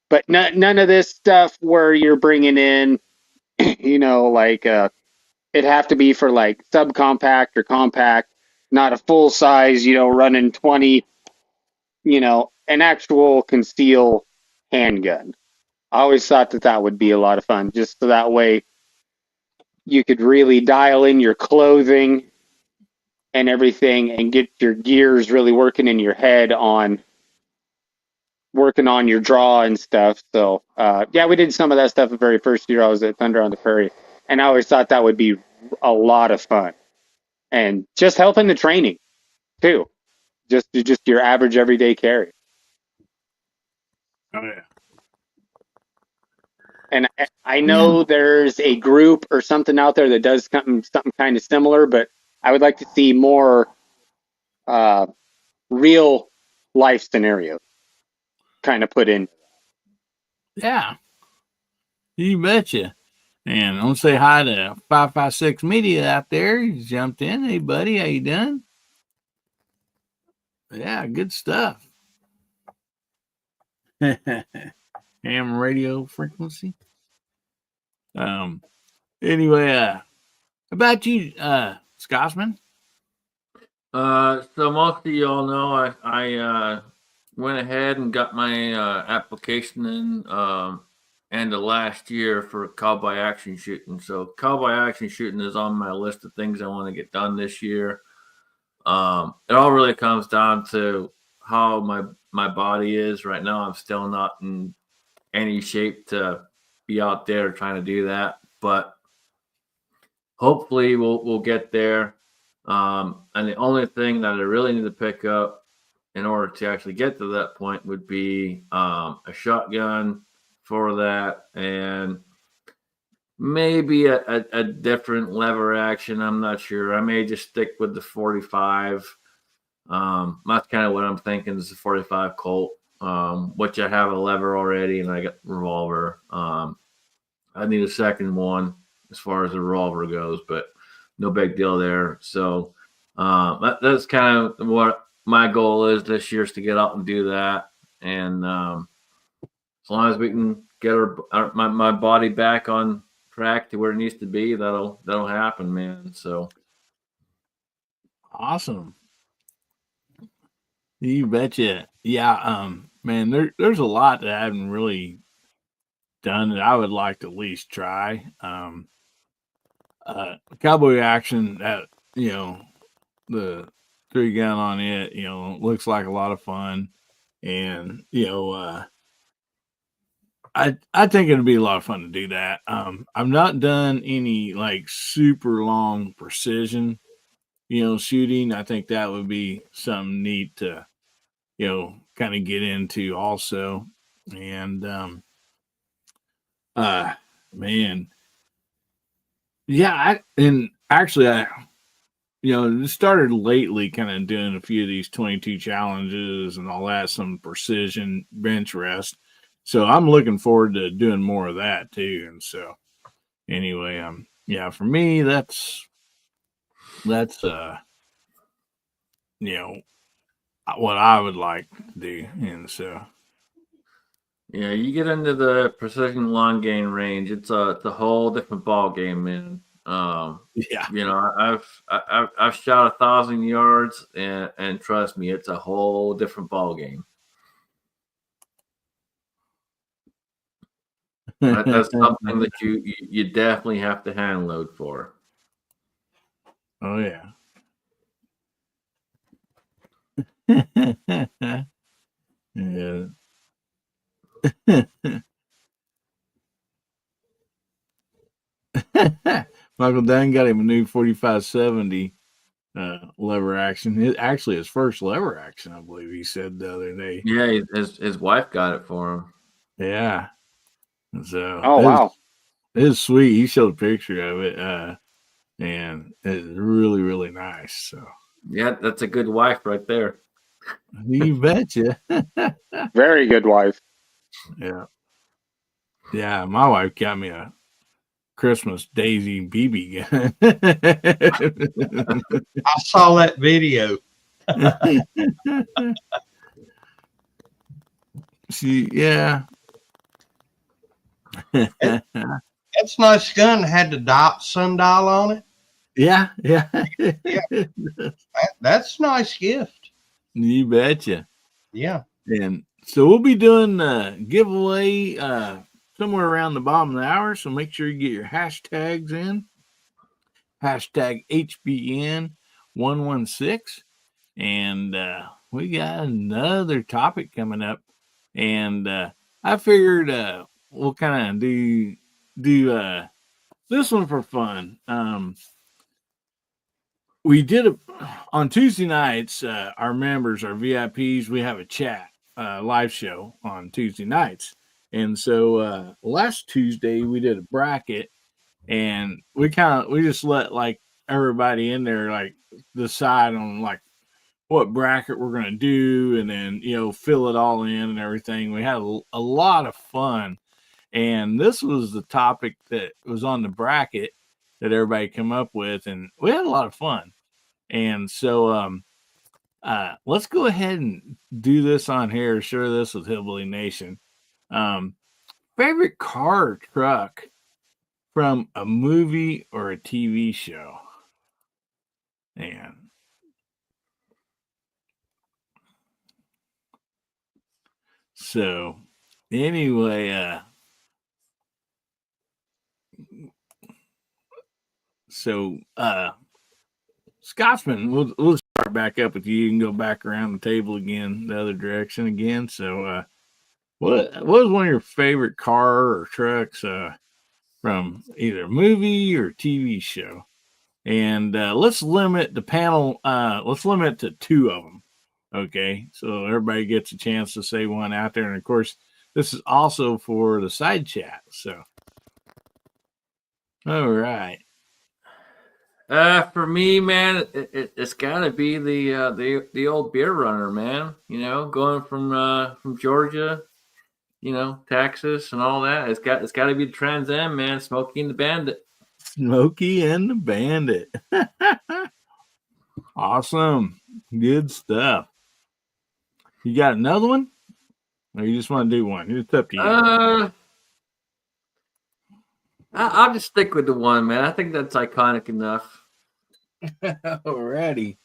but none of this stuff where you're bringing in, like it'd have to be for like subcompact or compact, not a full size, running 20, an actual conceal handgun. I always thought that would be a lot of fun, just so that way you could really dial in your clothing and everything and get your gears really working in your head on working on your draw and stuff. So yeah, we did some of that stuff the very first year I was at Thunder on the Prairie, and I always thought that would be a lot of fun and just helping the training too. Just your average everyday carry. Oh yeah. And I know there's a group or something out there that does something kind of similar, but I would like to see more real life scenarios kind of put in. Yeah. You betcha. And I want to say hi to 556 Media out there. He jumped in. Hey, buddy, how you doing? Yeah, good stuff. Ham radio frequency. Anyway, how about you, Scotsman? So most of y'all know I went ahead and got my application in end of last year for cowboy action shooting. So cowboy action shooting is on my list of things I want to get done this year. It all really comes down to how my body is right now. I'm still not in any shape to be out there trying to do that, but hopefully we'll get there. And the only thing that I really need to pick up in order to actually get to that point would be a shotgun for that, and maybe a different lever action. I'm not sure. I may just stick with the 45. That's kind of what I'm thinking is the 45 Colt, which I have a lever already, and I got revolver. I need a second one as far as the revolver goes, but no big deal there. So that's kind of what my goal is this year, is to get out and do that. And as long as we can get my body back on track to where it needs to be, that'll happen, man. So Awesome. You betcha. Yeah, man, there's a lot that I haven't really done that I would like to at least try. Cowboy action, that, the 3-gun on it, looks like a lot of fun. And, I think it'd be a lot of fun to do that. I've not done any like super long precision, shooting. I think that would be something neat to, kind of get into also. And, man, yeah, just started lately kind of doing a few of these 22 challenges and all that, some precision bench rest. So I'm looking forward to doing more of that too. And so anyway, for me, that's what I would like to do. And so, Yeah, you get into the precision long game range, it's a whole different ball game, man. yeah, I've shot 1,000 yards, and trust me, it's a whole different ball game. That's something that you definitely have to hand load for. Oh yeah. Yeah. Michael Dunn got him a new 4570 lever action. Actually his first lever action, I believe he said the other day. Yeah, his wife got it for him. Yeah. So Oh, wow. it's sweet. He showed a picture of it. And it's really, really nice. So Yeah, that's a good wife right there. you betcha. Very good wife. Yeah. Yeah, my wife got me a Christmas Daisy BB gun. I saw that video. Yeah. That's nice gun. Had the sundial on it. Yeah. That's a nice gift. You betcha. Yeah. And so we'll be doing a giveaway somewhere around the bottom of the hour. So make sure you get your hashtags in. Hashtag HBN116. And we got another topic coming up. And I figured we'll kind of do this one for fun. We did on Tuesday nights, our members, our VIPs, we have a chat live show on Tuesday nights. And so last Tuesday we did a bracket, and we just let like everybody in there like decide on like what bracket we're going to do, and then fill it all in and everything. We had a lot of fun, and this was the topic that was on the bracket that everybody came up with, and we had a lot of fun. And so let's go ahead and do this on here, share this with Hillbilly Nation. Favorite car or truck from a movie or a TV show? And so anyway, Scotsman, we'll start back up with you. You can go back around the table again, the other direction again. So what was one of your favorite car or trucks from either a movie or TV show? And let's limit the panel, let's limit it to 2 of them. Okay, so everybody gets a chance to say one out there. And of course, this is also for the side chat. So, all right. For me, man, it's got to be the old beer runner, man. Going from Georgia, Texas and all that. It's got to be the Trans Am, man. Smokey and the Bandit. Smokey and the Bandit. Awesome, good stuff. You got another one, or you just want to do one? It's up to you. I'll just stick with the one, man. I think that's iconic enough. Alrighty.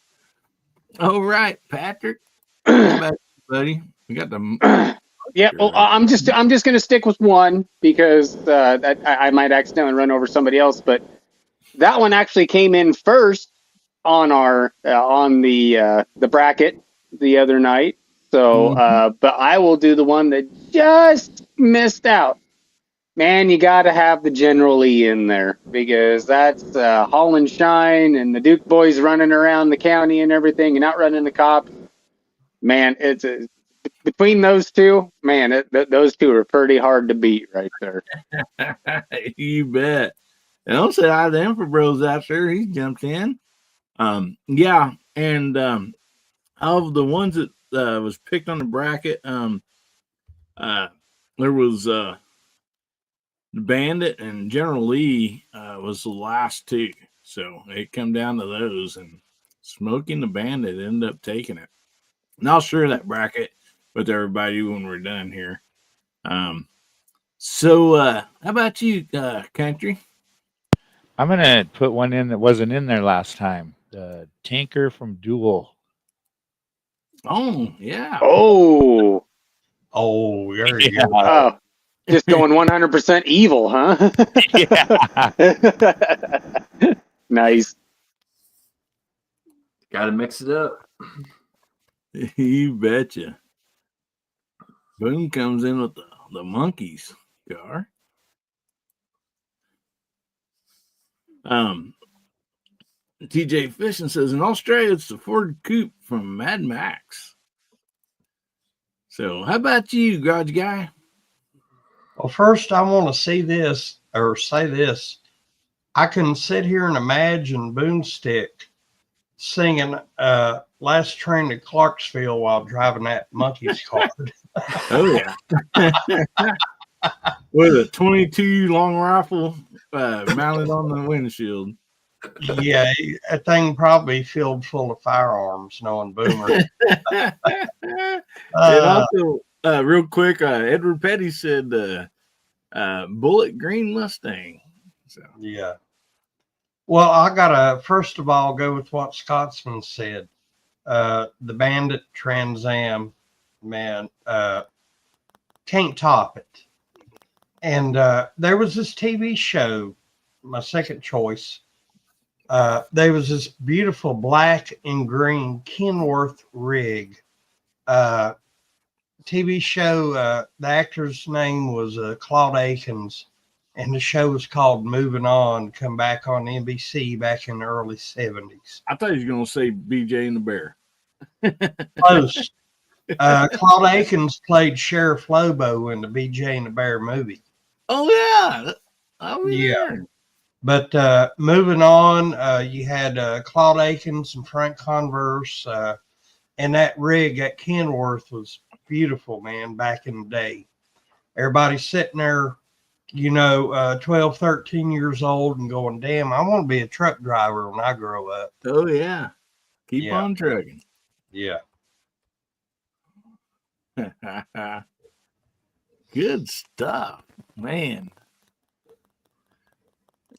All right, Patrick. Back, buddy. We got the Yeah, well, I'm just going to stick with one because I might accidentally run over somebody else. But that one actually came in first on our on the bracket the other night. So, but I will do the one that just missed out. Man, you got to have the General E in there because that's Haul and Shine and the Duke boys running around the county and everything and outrunning the cops. Man, between those two, man, those two are pretty hard to beat right there. You bet. And I'll say hi to Info Bros out there. He jumped in. Yeah, and of the ones that was picked on the bracket, there was the Bandit and General Lee was the last two. So it come down to those, and Smoking the Bandit ended up taking it. And I'll share that bracket with everybody when we're done here. So how about you, Country? I'm gonna put one in that wasn't in there last time. The Tinker from Duel. Oh, yeah. Oh, there you go. Oh, just going 100% evil, huh? Yeah. Nice. Got to mix it up. You betcha. Boom comes in with the monkeys car. TJ Fishing says in Australia it's the Ford Coupe from Mad Max. So how about you, Garage Guy? Well, first I want to say this. I can sit here and imagine Boomstick singing Last Train to Clarksville while driving that monkey's car. Oh, yeah. With a 22 long rifle mounted on the windshield. Yeah, that thing probably filled full of firearms, knowing Boomer. And also, real quick, Edward Petty said Bullet Green Mustang. So yeah. Well, I gotta first of all go with what Scotsman said. The Bandit Trans Am, man, can't top it. And there was this TV show, my second choice. There was this beautiful black and green Kenworth rig. TV show, the actor's name was Claude Akins, and the show was called Moving On, come back on NBC back in the early 70s. I thought he was going to say BJ and the Bear. Close. Claude Akins played Sheriff Lobo in the BJ and the Bear movie. Oh, yeah. Yeah. But moving on, you had Claude Akins and Frank Converse, and that rig at Kenworth was beautiful, man, back in the day. Everybody sitting there, 12, 13 years old and going, damn, I want to be a truck driver when I grow up. Oh, yeah. Keep on trucking. Yeah. Good stuff, man.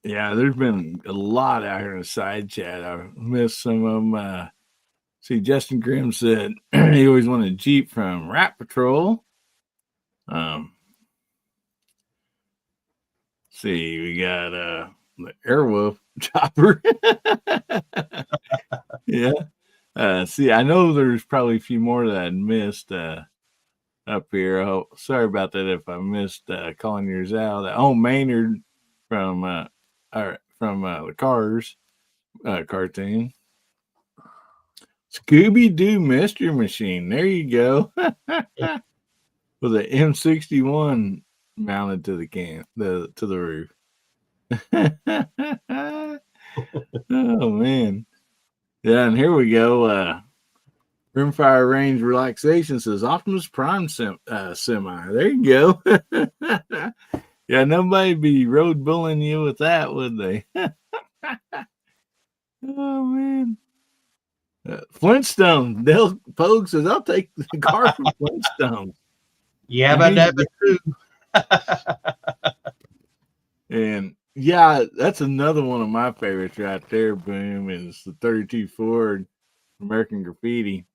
Yeah, there's been a lot out here in the side chat. I missed some of them. See, Justin Grimm said he always wanted a Jeep from Rat Patrol. See, we got the Airwolf chopper. Yeah. See, I know there's probably a few more that I missed up here. Oh, sorry about that if I missed calling yours out. Oh, Maynard from the Cars cartoon. Scooby-Doo Mystery Machine. There you go. With an M61 mounted to the roof. Oh man. Yeah, and here we go. Rimfire Range Relaxation says Optimus Prime semi. There you go. Yeah, nobody be road bullying you with that, would they? Oh man. Flintstone. Dale Pogue says, I'll take the car from Flintstone. Yeah, but that too. And yeah, that's another one of my favorites right there, Boom, is the 32 Ford American Graffiti.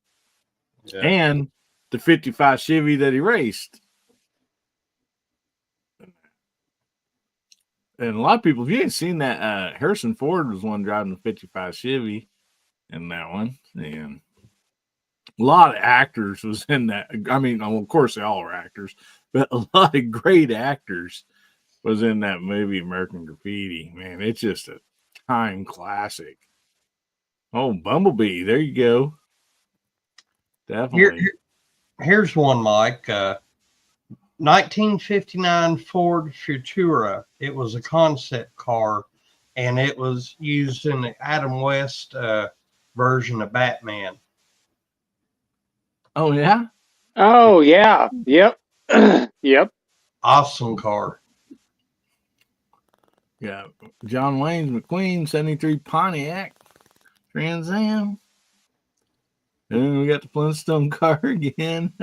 Yeah. And the 55 Chevy that he raced. and a lot of people, if you ain't seen that, Harrison Ford was one driving the 55 Chevy in that one. And a lot of actors was in that. I mean, of course they all are actors, but a lot of great actors was in that movie, American Graffiti. Man, it's just a time classic. Oh, Bumblebee. There you go. Definitely. Here's one, Mike. 1959 Ford Futura. It was a concept car, and it was used in the Adam West version of Batman. Oh, yeah? Oh yeah. Yep. Yep. Awesome car. Yeah. John Wayne's McQueen 73 Pontiac Trans Am. And then we got the Flintstone car again.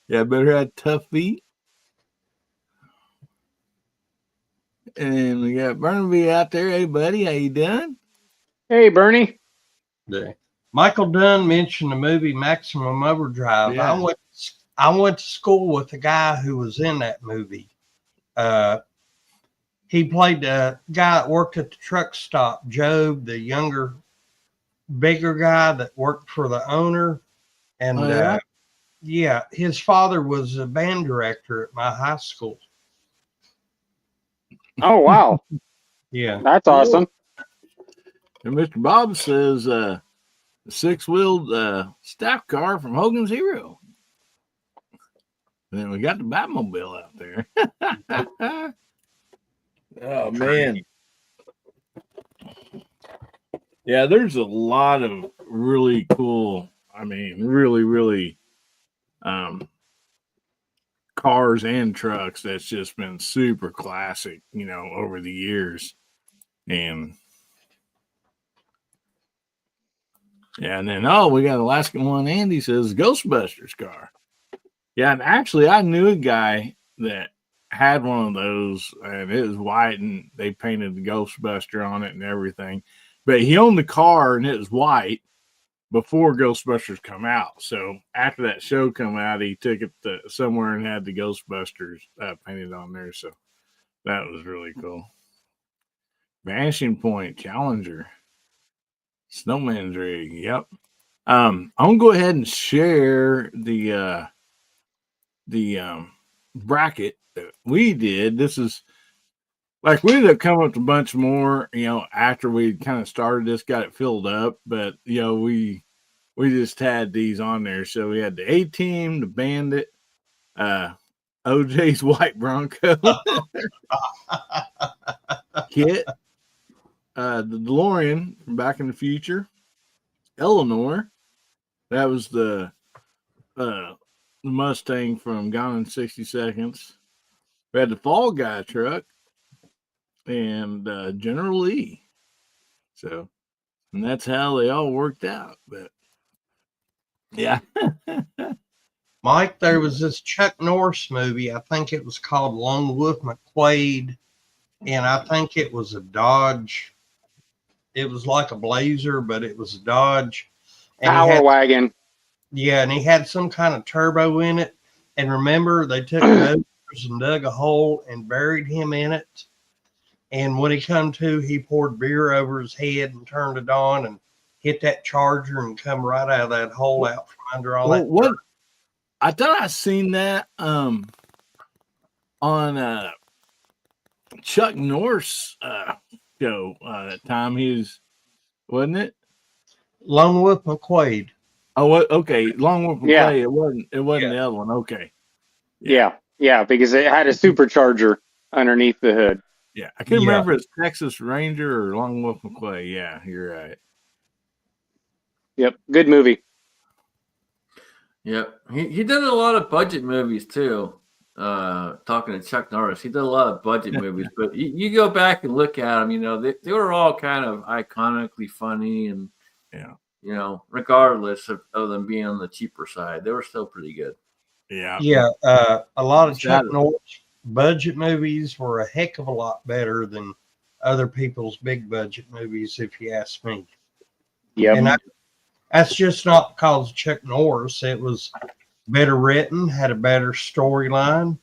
Yeah, better have tough feet. And we got Burnaby out there. Hey, buddy, how you doing? Hey, Bernie. Yeah. Michael Dunn mentioned the movie Maximum Overdrive. Yeah. I went to school with a guy who was in that movie. He played the guy that worked at the truck stop, Job, the younger, bigger guy that worked for the owner. And yeah, his father was a band director at my high school. Oh wow. Yeah. That's awesome. And Mr. Bob says, six-wheeled staff car from Hogan's Hero. And then we got the Batmobile out there. Oh, man. Yeah, there's a lot of really cool, I mean, really, really cars and trucks that's just been super classic, you know, over the years. And yeah, and then we got Alaskan one. Andy says Ghostbusters car. Yeah, and actually I knew a guy that had one of those, and it was white, and they painted the Ghostbuster on it and everything. But he owned the car, and it was white before Ghostbusters come out. So after that show come out, he took it to somewhere and had the Ghostbusters painted on there. So that was really cool. Vanishing Point Challenger. Snowman's rig. Yep. I'm gonna go ahead and share the bracket that we did. This is like we ended up coming up with a bunch more, you know, after we kind of started this, got it filled up, but you know, we just had these on there. So we had the A-Team, the Bandit, OJ's White Bronco, Kit, the DeLorean from Back in the Future, Eleanor, that was the Mustang from Gone in 60 Seconds. We had the Fall Guy truck and General Lee. So, and that's how they all worked out. But yeah. Mike, there was this Chuck Norris movie. I think it was called Lone Wolf McQuade, and I think it was a Dodge. It was like a Blazer, but it was a Dodge. And Power wagon. Yeah, and he had some kind of turbo in it. And remember, they took motors and dug a hole and buried him in it. And when he come to, he poured beer over his head and turned it on and hit that charger and come right out of that hole out from under all that. What? I thought I seen that on Chuck Norris show that time. Wasn't it? Lone Wolf McQuade. Oh, okay. Long Wolf Yeah. Play. It wasn't the other one. Okay. Yeah, because it had a supercharger underneath the hood. Yeah, I can't remember if it's Texas Ranger or Long Wolf McQuay. Yeah, you're right. Yep, good movie. Yep, he did a lot of budget movies too. Talking to Chuck Norris, he did a lot of budget movies, but you go back and look at them, you know, they were all kind of iconically funny, and you know, regardless of them being on the cheaper side, they were still pretty good. Yeah. A lot of Chuck Norris budget movies were a heck of a lot better than other people's big budget movies, if you ask me. Yeah, and that's just not because of Chuck Norris. It was better written, had a better storyline.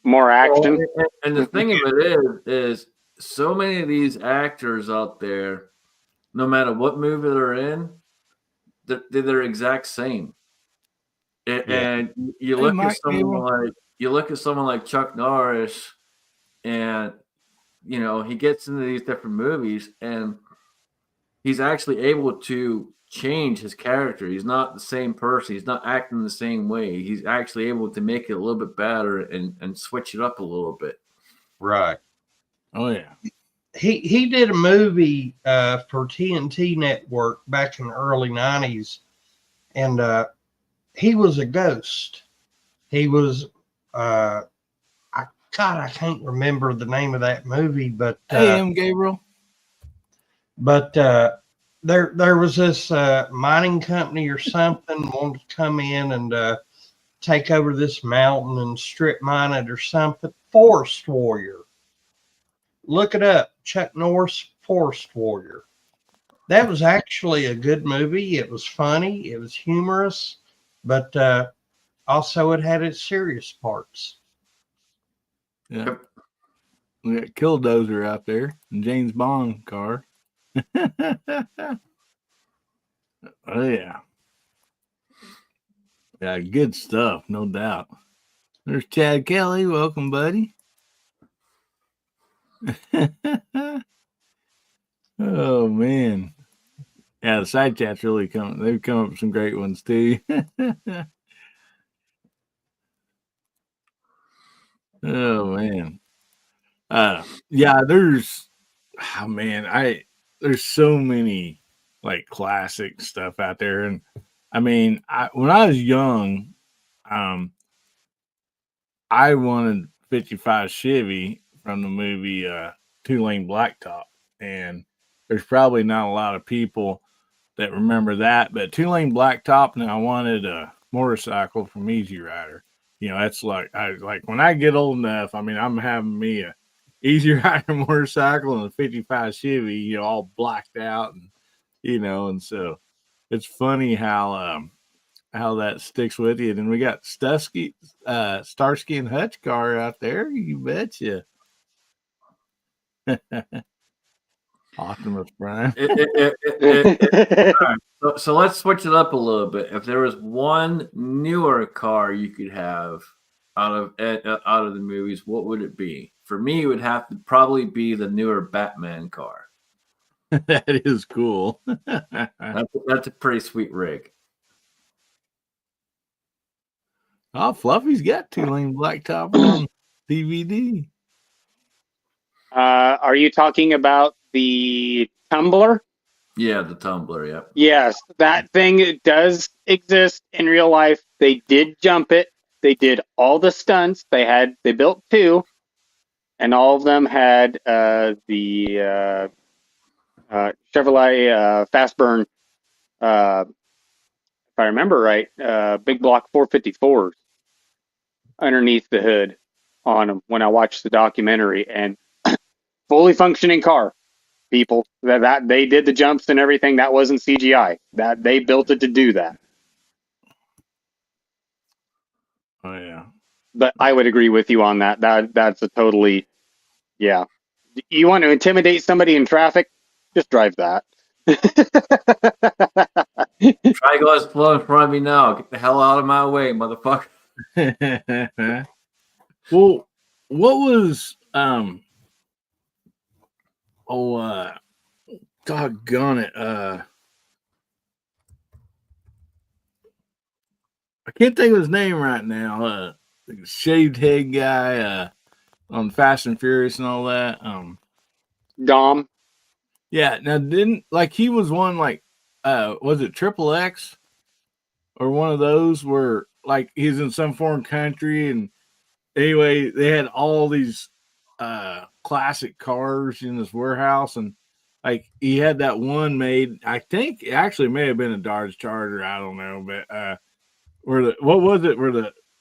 More action. And the thing of it is so many of these actors out there, no matter what movie they're in, they're exact same. And you Hey, look Mike, at someone like Chuck Norris, and he gets into these different movies, and he's actually able to change his character. He's not the same person. He's not acting the same way. He's actually able to make it a little bit better and switch it up a little bit. Right. Oh yeah. He did a movie for TNT Network back in the early 90s, and he was a ghost. He was I can't remember the name of that movie, but Hey, Gabriel. But there was this mining company or something wanted to come in and take over this mountain and strip mine it or something. Forest Warrior. Look it up. Chuck Norris, Forest Warrior. That was actually a good movie. It was funny. It was humorous, but also it had its serious parts. Yeah. We got Killdozer out there and James Bond car. Oh yeah. Yeah, good stuff, no doubt. There's Chad Kelly. Welcome, buddy. Oh man. Yeah, the side chat's really coming. They've come up with some great ones too. Oh man. Yeah, there's there's so many like classic stuff out there. And I mean, when I was young, I wanted 55 Chevy from the movie 2-Lane Blacktop. And there's probably not a lot of people that remember that, but 2-Lane Blacktop, and I wanted a motorcycle from Easy Rider. That's like when I get old enough, I mean, I'm having me a Easy Rider motorcycle and a 55 Chevy, all blacked out, and and so it's funny how that sticks with you. And we got Starsky and Hutch car out there. You betcha. Optimus Prime. So let's switch it up a little bit. If there was one newer car you could have out of the movies, what would it be? For me, it would have to probably be the newer Batman car. That is cool. That's a pretty sweet rig. Oh, Fluffy's got 2-Lane Blacktop on DVD. Are you talking about the Tumbler? Yeah, the Tumbler. Yeah. Yes, that thing does exist in real life. They did jump it. They did all the stunts. They built two, and all of them had the Chevrolet Fast Burn. If I remember right, big block 454s underneath the hood on them when I watched the documentary, and fully functioning car. People that they did the jumps and everything. That wasn't CGI. That they built it to do that. Oh yeah. But I would agree with you on that. That's a totally, yeah. You want to intimidate somebody in traffic? Just drive that. Try to go as slow in front of me now. Get the hell out of my way, motherfucker. Well, what was doggone it. I can't think of his name right now. The shaved head guy on Fast and Furious and all that. Dom. Yeah, now he was one was it Triple X or one of those where like he's in some foreign country, and anyway, they had all these classic cars in this warehouse, and like he had that one made, I think it actually may have been a Dodge Charger, I don't know, but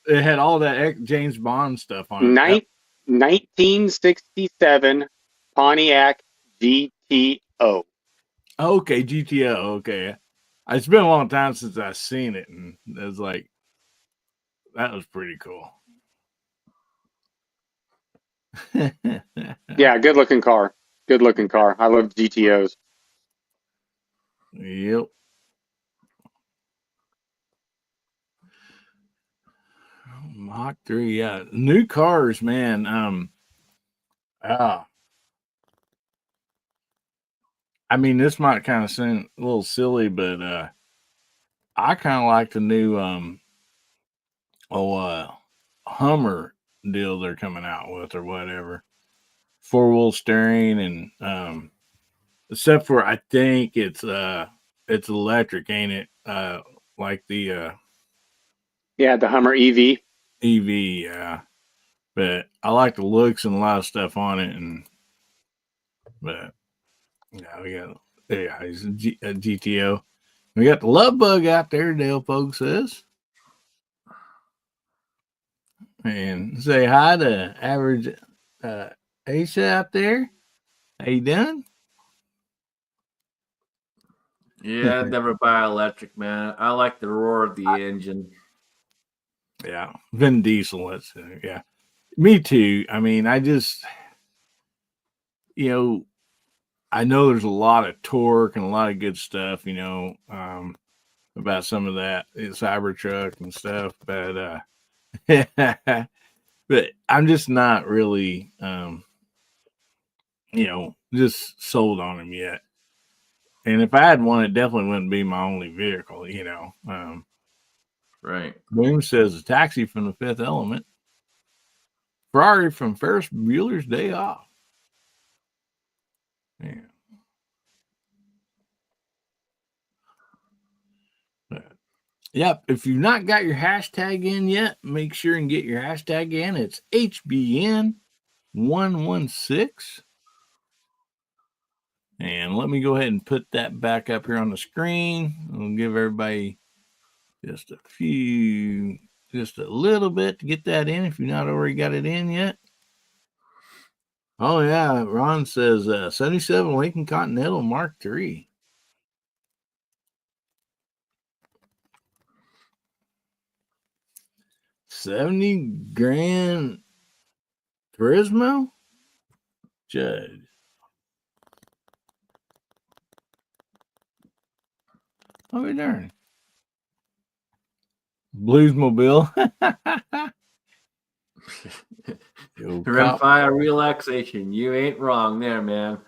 it had all that James Bond stuff on it. 1967 Pontiac GTO. Okay, GTO. Okay, it's been a long time since I've seen it, and it was like that was pretty cool. Yeah, good looking car. Good looking car. I love GTOs. Yep. Mach 3, yeah. New cars, man. I mean, this might kind of seem a little silly, but I kind of like the new Hummer deal they're coming out with or whatever. 4-wheel steering and except for I think it's electric, ain't it? Like the Yeah, the Hummer EV. EV, yeah. But I like the looks and a lot of stuff on it, but yeah, we got he's a GTO. We got the love bug out there, Dale Pogue says. And say hi to average Asa out there. How you doing? Yeah, I'd never buy electric, man. I like the roar of the engine. Yeah, Vin Diesel. That's yeah, me too. I mean, I just I know there's a lot of torque and a lot of good stuff, about some of that Cybertruck and stuff, but but I'm just not really just sold on him yet. And if I had one, it definitely wouldn't be my only vehicle, Right. Boom says a taxi from the Fifth Element. Ferrari from Ferris Bueller's Day Off. Yeah. Yep. If you've not got your hashtag in yet, make sure and get your hashtag in. It's HBN116. And let me go ahead and put that back up here on the screen. I'll give everybody just a little bit to get that in if you've not already got it in yet. Oh, yeah. Ron says 77 Lincoln Continental Mark III. $70,000 Turismo? Judge. Oh, darn. Bluesmobile. Rimfire relaxation. You ain't wrong there, man.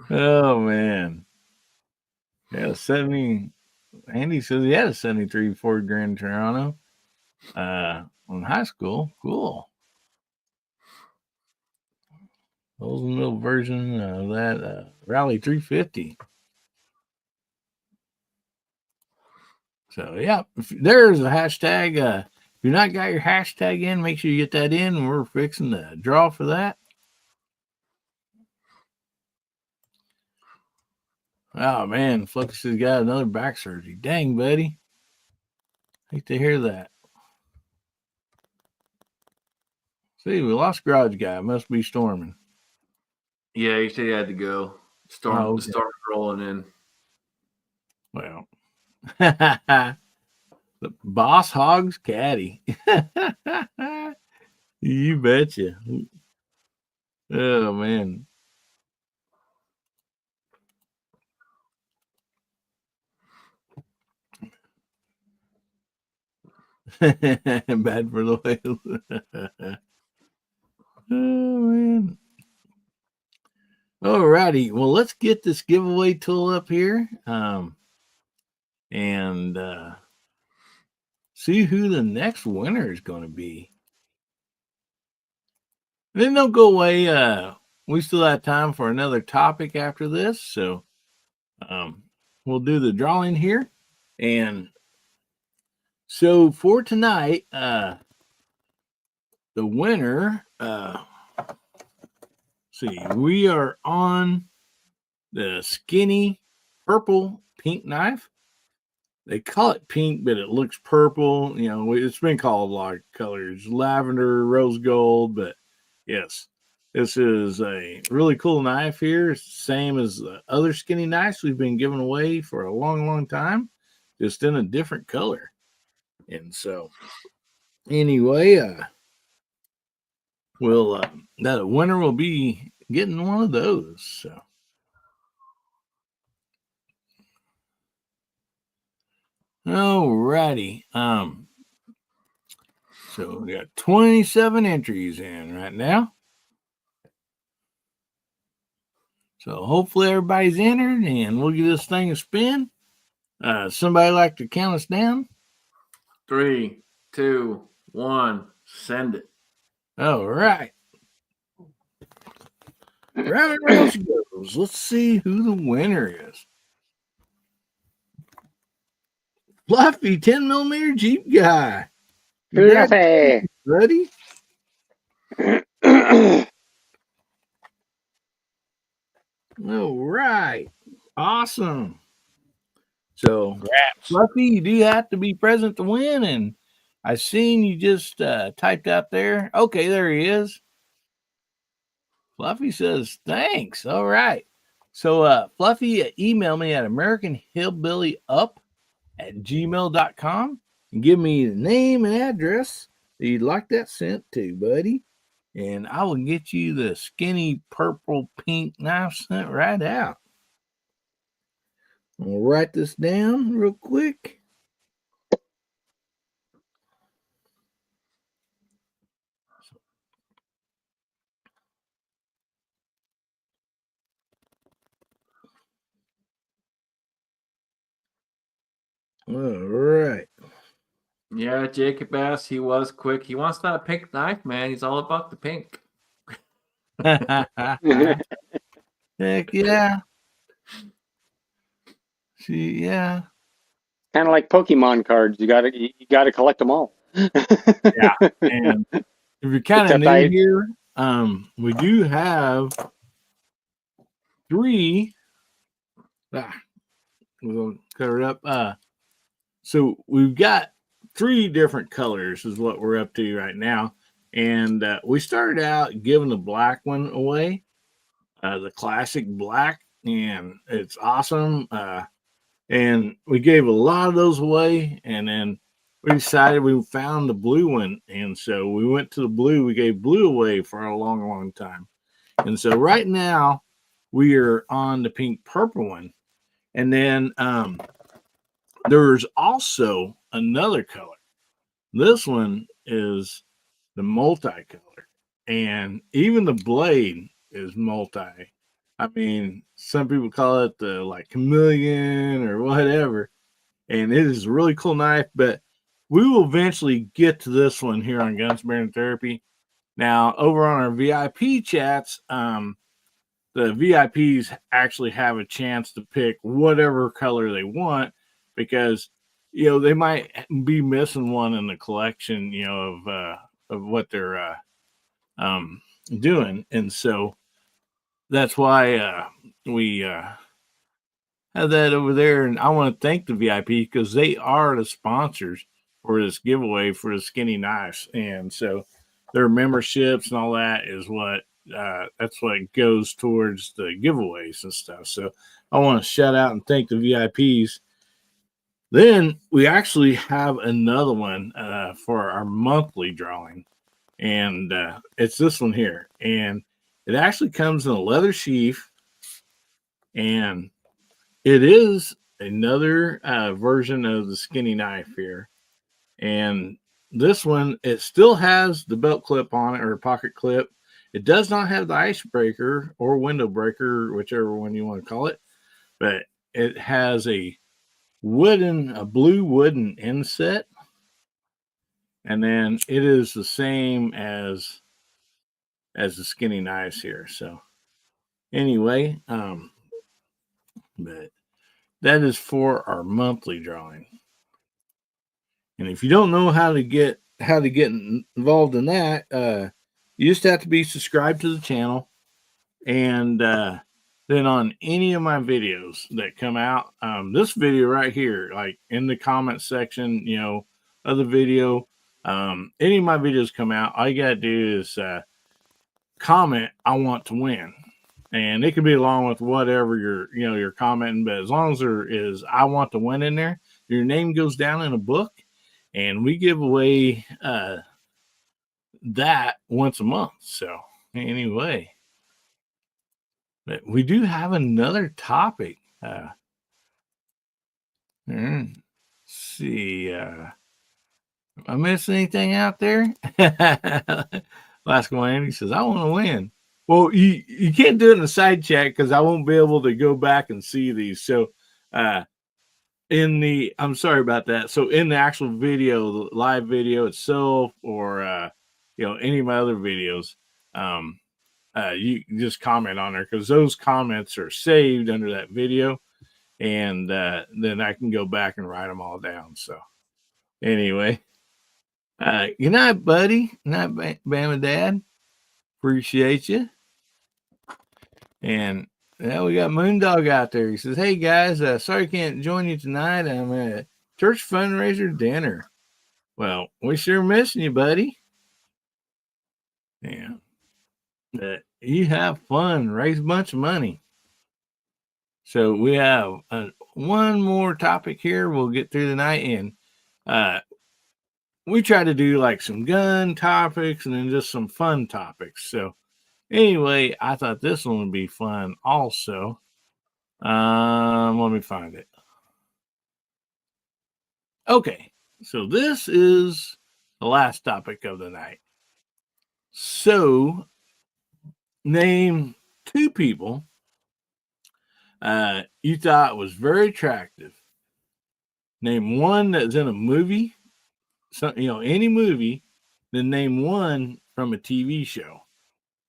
Oh, man. Yeah, 70. Andy says he had a 73 Ford Grand Toronto in high school. Cool. Oldsmobile version of that Rally 350. So, yeah, there's a hashtag. If you've not got your hashtag in, make sure you get that in. We're fixing the draw for that. Oh, man, Focus has got another back surgery. Dang, buddy. Hate to hear that. See, we lost Garage Guy. Must be storming. Yeah, he said he had to go. The storm's rolling in. Well, the Boss Hog's caddy. You betcha. Oh, man. Bad for the whales. Oh, man. All righty. Well, let's get this giveaway tool up here and see who the next winner is going to be. Then don't go away. We still have time for another topic after this. So we'll do the drawing here. And so for tonight, the winner, see, we are on the skinny purple pink knife. They call it pink, but it looks purple. It's been called a lot of colors, lavender, rose gold, but yes, This is a really cool knife here. It's the same as the other skinny knives we've been giving away for a long, long time, just in a different color. And so, anyway, that winner will be getting one of those. So, alrighty. So we got 27 entries in right now. So hopefully everybody's entered, and we'll give this thing a spin. Somebody like to count us down? 3, 2, 1, send it. All right. Round and round she goes. Let's see who the winner is. Fluffy 10mm Jeep guy. Fluffy. Ready? All right. Awesome. So, Congrats. Fluffy, you do have to be present to win. And I seen you just typed out there. Okay, there he is. Fluffy says, thanks. All right. So, Fluffy, email me at AmericanHillbillyUp@gmail.com and give me the name and address that you'd like that sent to, buddy. And I will get you the skinny purple pink knife sent right out. I'll write this down real quick. All right. Yeah, Jacob Bass, he was quick. He wants that pink knife, man. He's all about the pink. Heck yeah. See, yeah. Kind of like Pokemon cards. You gotta collect them all. Yeah. And if you're kind of Except new I- here, we do have 3. We'll cover it up. So we've got 3 different colors is what we're up to right now. And we started out giving the black one away, the classic black, and it's awesome. And we gave a lot of those away, and then we decided we found the blue one, and so we went to the blue. We gave blue away for a long, long time. And so right now we are on the pink purple one. And then there's also another color. This one is the multicolor, and even the blade is multi. I mean, some people call it the like chameleon or whatever, and it is a really cool knife. But we will eventually get to this one here on Guns Bearing Therapy. Now, over on our VIP chats, the VIPs actually have a chance to pick whatever color they want, because they might be missing one in the collection, of what they're doing, and so that's why we have that over there. And I want to thank the VIP because they are the sponsors for this giveaway for the skinny knives, and so their memberships and all that is what that's what goes towards the giveaways and stuff. So I want to shout out and thank the VIPs. Then we actually have another one for our monthly drawing, and it's this one here, and it actually comes in a leather sheath, and it is another version of the skinny knife here. And this one, it still has the belt clip on it, or pocket clip. It does not have the icebreaker or window breaker, whichever one you want to call it, but it has a blue wooden inset. And then it is the same as the skinny knives here. So anyway, but that is for our monthly drawing. And if you don't know how to get involved in that, you just have to be subscribed to the channel. And then on any of my videos that come out, this video right here, like in the comment section, of the video, any of my videos come out, all you got to do is comment, I want to win. And it can be along with whatever you're commenting, but as long as there is I want to win in there, your name goes down in a book, and we give away that once a month. So anyway, but we do have another topic. Let's see. I missed anything out there? Last one, Andy says, I want to win. Well, you can't do it in the side chat because I won't be able to go back and see these. So I'm sorry about that. So in the actual video, the live video itself, or any of my other videos, you just comment on there because those comments are saved under that video, and then I can go back and write them all down. So anyway, good night, buddy. Good night, Bama Dad. Appreciate you. And yeah, we got Moondog out there. He says, hey guys, sorry I can't join you tonight. I'm at a church fundraiser dinner. Well, we sure missing you, buddy. Yeah. You have fun, raise a bunch of money. So we have one more topic here. We'll get through the night, and we try to do like some gun topics and then just some fun topics. So anyway, I thought this one would be fun also. Let me find it. Okay, so this is the last topic of the night. So name 2 people you thought was very attractive. Name one that's in a movie, any movie, then name one from a TV show.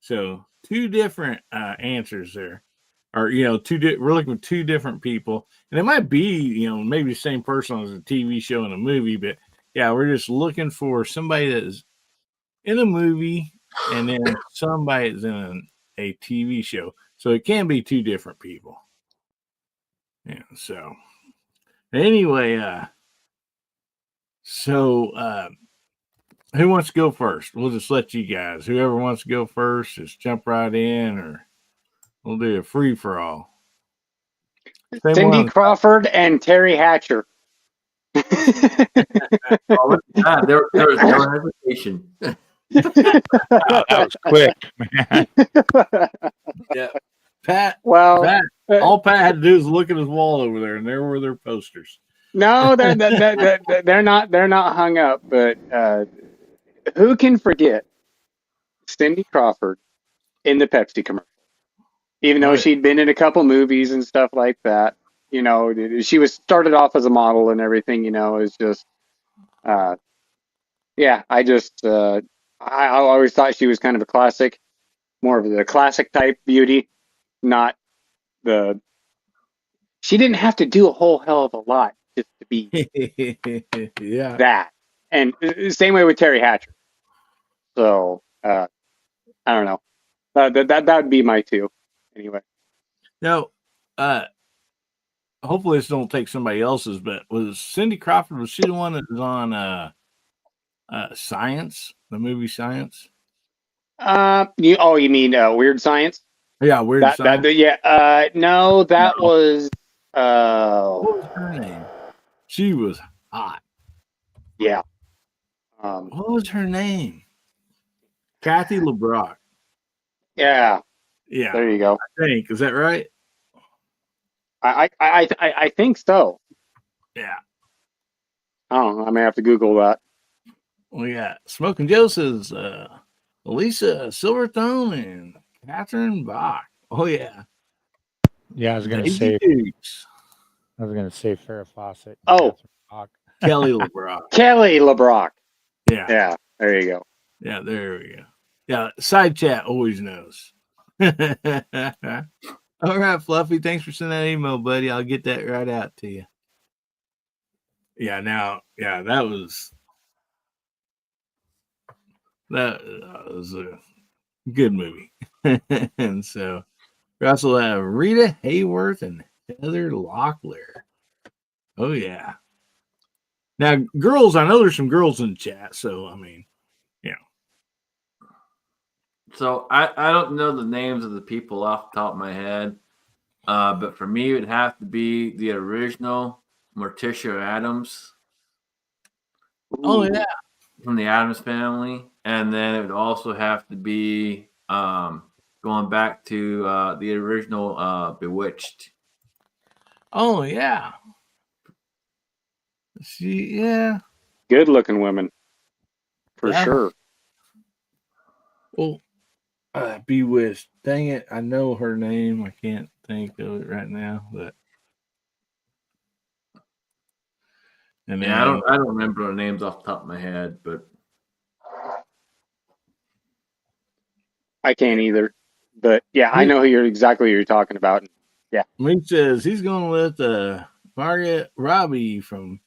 So 2 different answers there, or we're looking for 2 different people, and it might be maybe the same person as a TV show and a movie, but yeah, we're just looking for somebody that is in a movie and then somebody that's in a TV show. So it can be 2 different people. Yeah. So anyway, who wants to go first? We'll just let you guys. Whoever wants to go first, just jump right in, or we'll do a free for all. Cindy Crawford and Terry Hatcher. Oh, there was no hesitation. That was quick, man. Yeah, Pat. Well, Pat, all Pat had to do is look at his wall over there, and there were their posters. no, they're not hung up. But who can forget Cindy Crawford in the Pepsi commercial? Even though she'd been in a couple movies and stuff like that, she was started off as a model and everything. It's just, yeah. I always thought she was kind of a classic, more of the classic type beauty, not the. She didn't have to do a whole hell of a lot just to be Yeah. that. And same way with Terry Hatcher. So I don't know. That would be my 2. Anyway. Now, hopefully this don't take somebody else's, but was Cindy Crawford, was she the one that was on Science, the movie Science? You mean Weird Science? Yeah, Weird Science. No, that was what was her name? She was hot. Yeah. What was her name? Kathy LeBrock. Yeah. Yeah. There you go. I think, is that right? I think so. Yeah. I don't know. I may have to Google that. We got Smoking Joe says Elisa Silverthorne and Catherine Bach. Oh yeah. Yeah, I was gonna say Farrah Fawcett. Oh, Kelly LeBrock. Kelly LeBrock. Yeah. Yeah. There you go. Yeah, there we go. Yeah, side chat always knows. All right, Fluffy. Thanks for sending that email, buddy. I'll get that right out to you. Yeah, that was a good movie. And so we also have Rita Hayworth and Heather Locklear. Oh yeah. Now, girls, I know there's some girls in the chat, so I mean, So I don't know the names of the people off the top of my head, but for me, it would have to be the original Morticia Adams Oh Ooh, yeah. from the Adams family, and then it would also have to be going back to the original Bewitched. Oh yeah. Yeah. good looking women for That. sure. Well, Bewitched. Dang it! I know her name. I can't think of it right now. But and Yeah, then I don't remember the names off the top of my head, but I can't either, but yeah, I know exactly who you're talking about. Yeah, Meek says he's going with Margaret Robbie from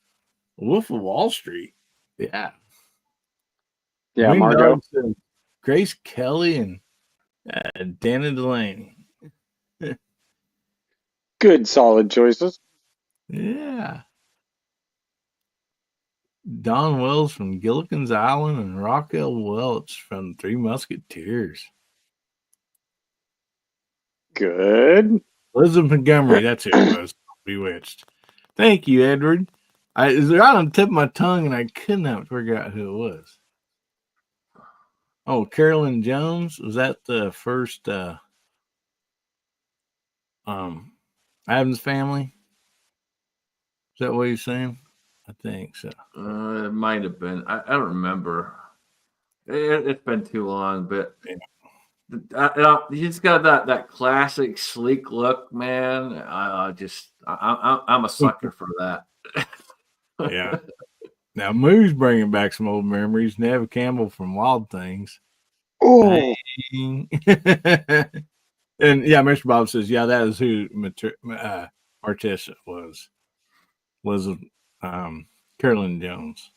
Wolf of Wall Street. Yeah. yeah, Wing Margot. Dog says Grace Kelly and Dana Delaney. Good, solid choices. Yeah. Don Wells from Gilligan's Island and Raquel Welch from Three Musketeers. Good. Elizabeth Montgomery, that's who it was. Bewitched. Thank you, Edward. It was right on the tip of my tongue, and I could not figure out who it was. Oh, Carolyn Jones. Was that the first Adams family? Is that what you're saying? I think so. it might have been. I don't remember. It's been too long, but he's got that classic sleek look, man. I'm a sucker for that. Yeah. Now, Moo's bringing back some old memories. Nev Campbell from Wild Things. Oh, Dang. And yeah, Mr. Bob says, yeah, that is who Artista was Carolyn Jones.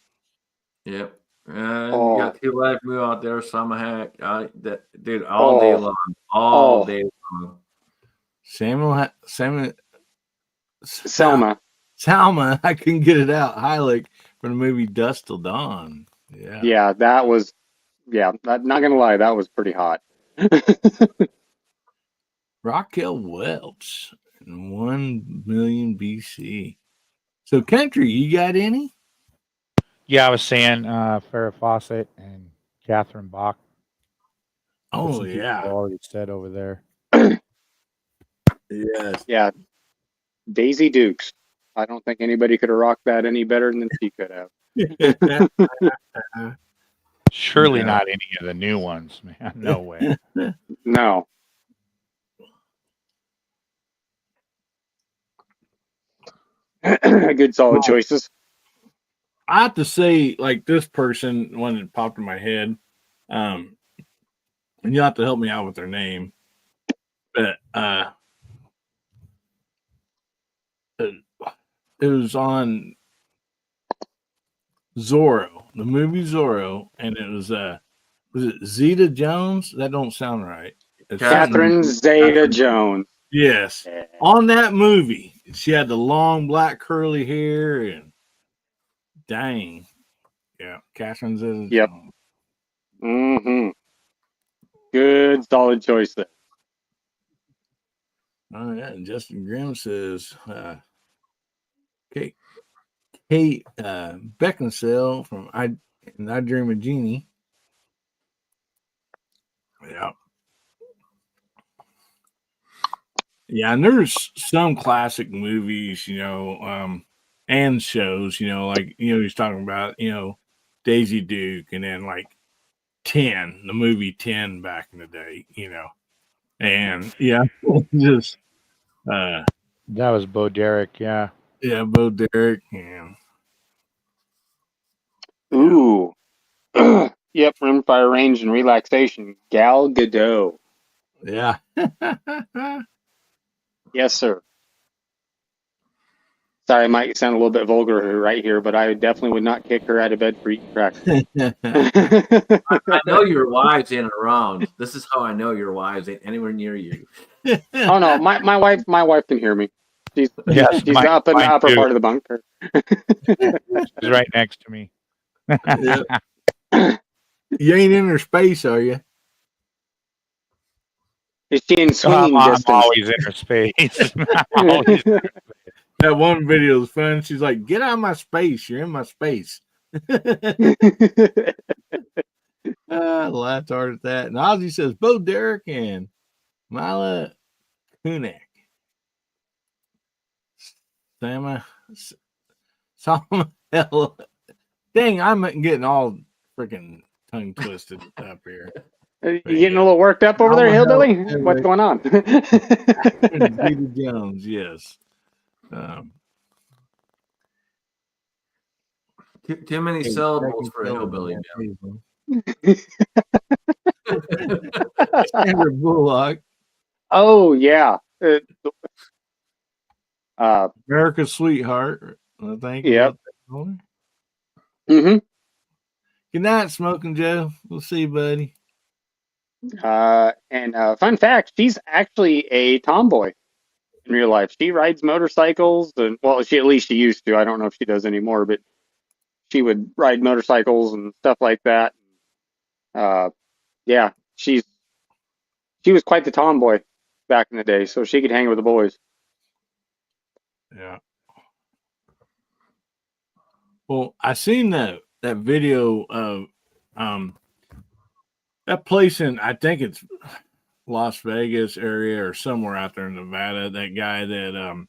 Yep. And you oh, got two live Moo out there, Summer Hack. That dude, all day long, all day long. Samuel Selma. Salma, I couldn't get it out. Heilig from the movie Dust Till Dawn. Yeah. Yeah, that was. Yeah, not gonna lie, that was pretty hot. Raquel Welch in 1 million BC. So, country, you got any? Yeah, I was saying Farrah Fawcett and Catherine Bach. Oh, Some people already said over there. Yes. Yeah, Daisy Dukes. I don't think anybody could have rocked that any better than she could have. Surely Yeah. not any of the new ones, man. No way. No. Good, solid choices. I have to say, like this person, one that popped in my head, and you'll have to help me out with their name, but it was on Zorro, the movie Zorro, and it was it Zeta Jones? That don't sound right. It's Catherine Zeta-Jones. Yes. Yeah. On that movie, she had the long black curly hair and dang. Yeah, Catherine Zeta-Jones. Yep. Mm-hmm. Good, solid choice there. Oh yeah, and Justin Grimm says Kate Beckinsale from I Dream of Jeannie. Yeah. Yeah, and there's some classic movies, and shows, like he's talking about, Daisy Duke, and then like 10, the movie 10 back in the day, and yeah, just That was Bo Derek, yeah. yeah, Bo Derek, and Ooh. Yep, rimfire range and relaxation. Gal Gadot. yeah. Yes, sir. Sorry, I might sound a little bit vulgar right here, but I definitely would not kick her out of bed for eating crackers. I know your wives ain't around. This is how I know your wives ain't anywhere near you. Oh no, my wife can hear me. She's Yes, she's up in the upper part of the bunker. She's right next to me. You ain't in her space, are you? Is she in swinging I'm distance? always in her space. I'm always That one video is fun. She's like, "Get out of my space! You're in my space." I laughed hard at that. And Ozzy says, "Bo Derek and Mila Kunik, Sama, Sama, dang, I'm getting all freaking tongue twisted up here." You getting a little worked up over there, Hillbilly? What's going on? Peter Jones, yes. Too many syllables for a hillbilly. Sandra Bullock, Oh yeah. America's Sweetheart, I think. Yep. Mm-hmm. Good night, Smoking Joe. We'll see you, buddy. And fun fact, she's actually a tomboy in real life. She rides motorcycles, and well, at least she used to. I don't know if she does anymore, but she would ride motorcycles and stuff like that. Yeah, she was quite the tomboy back in the day, so she could hang with the boys. Yeah. Well, I seen that video of that place in, I think it's Las Vegas area or somewhere out there in Nevada. That guy that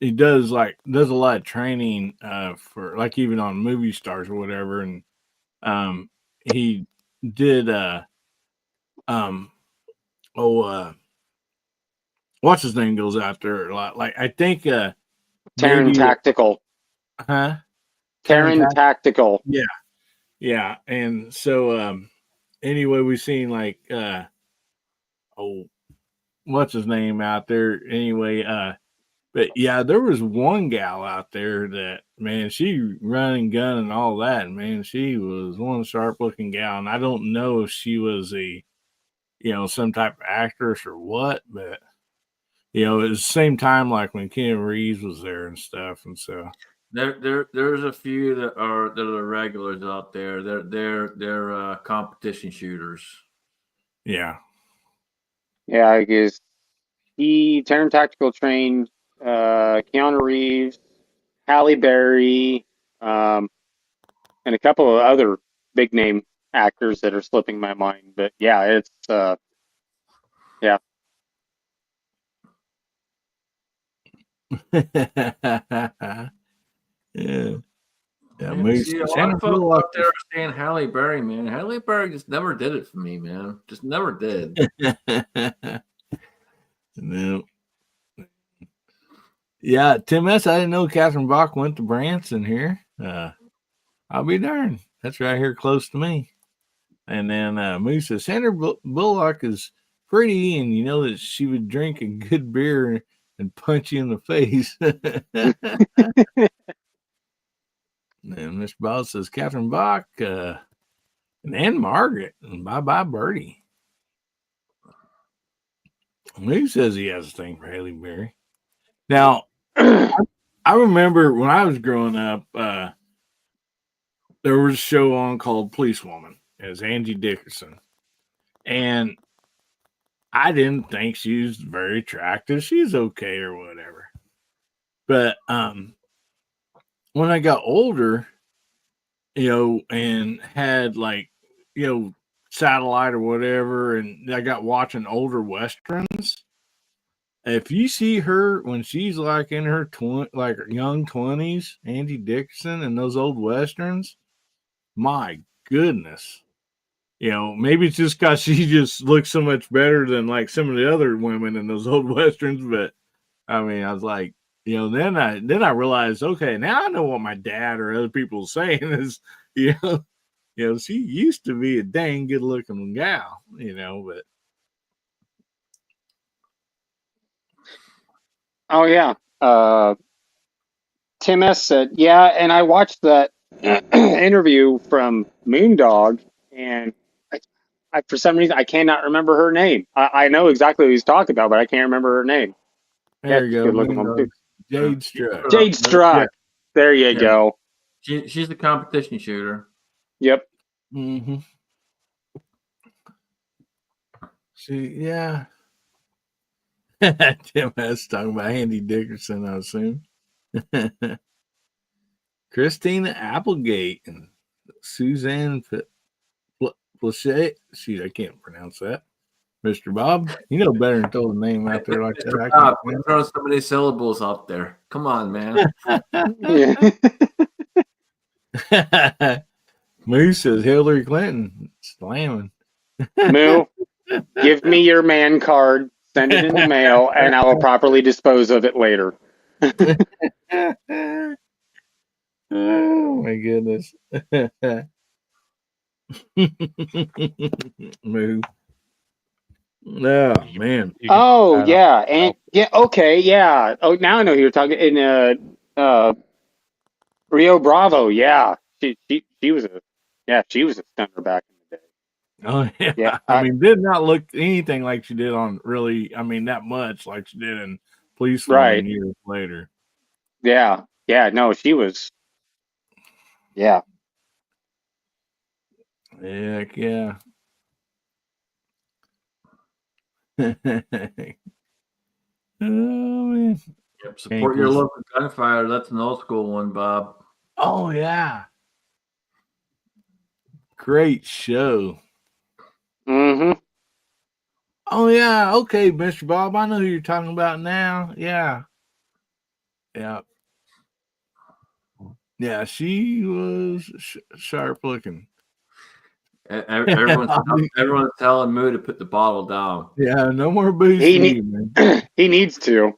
he does a lot of training for, like, even on movie stars or whatever, and he did what's his name goes out there a lot. Like, I think Terran Tactical. Huh? Terran Tactical. Yeah. And so anyway, we seen like what's his name out there anyway, but yeah, there was one gal out there that, man, she running gun and all that, and man, she was one sharp looking gal, and I don't know if she was some type of actress or what, but it was the same time like when Keanu Reeves was there and stuff, and so there's a few that are regulars out there. They're competition shooters. Yeah, I guess Terran Tactical trained Keanu Reeves, Halle Berry, and a couple of other big name actors that are slipping my mind. But yeah, it's yeah. Yeah. See, a lot of folks out there are saying Halle Berry, man. Halle Berry just never did it for me, man. Just never did. No. Yeah, Tim S. I didn't know Catherine Bach went to Branson here. I'll be darned. That's right here close to me. And then Moose says Sandra Bullock is pretty, and you know that she would drink a good beer and punch you in the face. And Mr. Ball says Catherine Bach and Ann Margaret, and bye Birdie. Moose says he has a thing for Halle Berry. Now, I remember when I was growing up, there was a show on called Policewoman as Angie Dickerson. And I didn't think she was very attractive. She's okay or whatever. But when I got older, and had satellite or whatever, and I got watching older Westerns, if you see her when she's like in her young 20s, Angie Dickerson, and those old Westerns, my goodness. Maybe it's just because she just looks so much better than like some of the other women in those old Westerns. But I mean, I was like, then I realized, okay, now I know what my dad or other people are saying is, she used to be a dang good looking gal, but. Oh yeah. Tim S said, yeah, and I watched that interview from Moondog, and I for some reason I cannot remember her name. I know exactly what he's talking about, but I can't remember her name. There you go. Good looking woman too. Jade Struck. Jade Struck. Yeah. There you go. She's the competition shooter. Yep. Mm-hmm. See, yeah. Tim S. talking about Andy Dickerson, I assume. Christina Applegate and Suzanne Plachet. Shoot, I can't pronounce that. Mr. Bob, you know better than throw the name out there like that. I Stop. can't Throw so many syllables out there. Come on, man. Yeah. Moose says Hillary Clinton slamming. Moo, give me your man card, send it in the mail, and I will properly dispose of it later. Oh my goodness. Moo. Oh man. Oh yeah, and yeah, okay, yeah. Oh, now I know who you're talking in Rio Bravo. Yeah, she was a stunner back in the day. Oh yeah. Yeah, I mean, did not look anything like she did on really. I mean, that much like she did in Police Woman right. years later. Yeah, no, she was. Yeah, Heck yeah. Oh man. Yep, support your Ankles. local gunfighter. That's an old school one, Bob. Oh yeah. Great show. mm-hmm. Oh yeah. Okay, Mr. Bob. I know who you're talking about now. Yeah. Yeah. Yeah. She was sharp looking. Everyone's telling Moo to put the bottle down. Yeah. No more booze He for you, man. he needs to.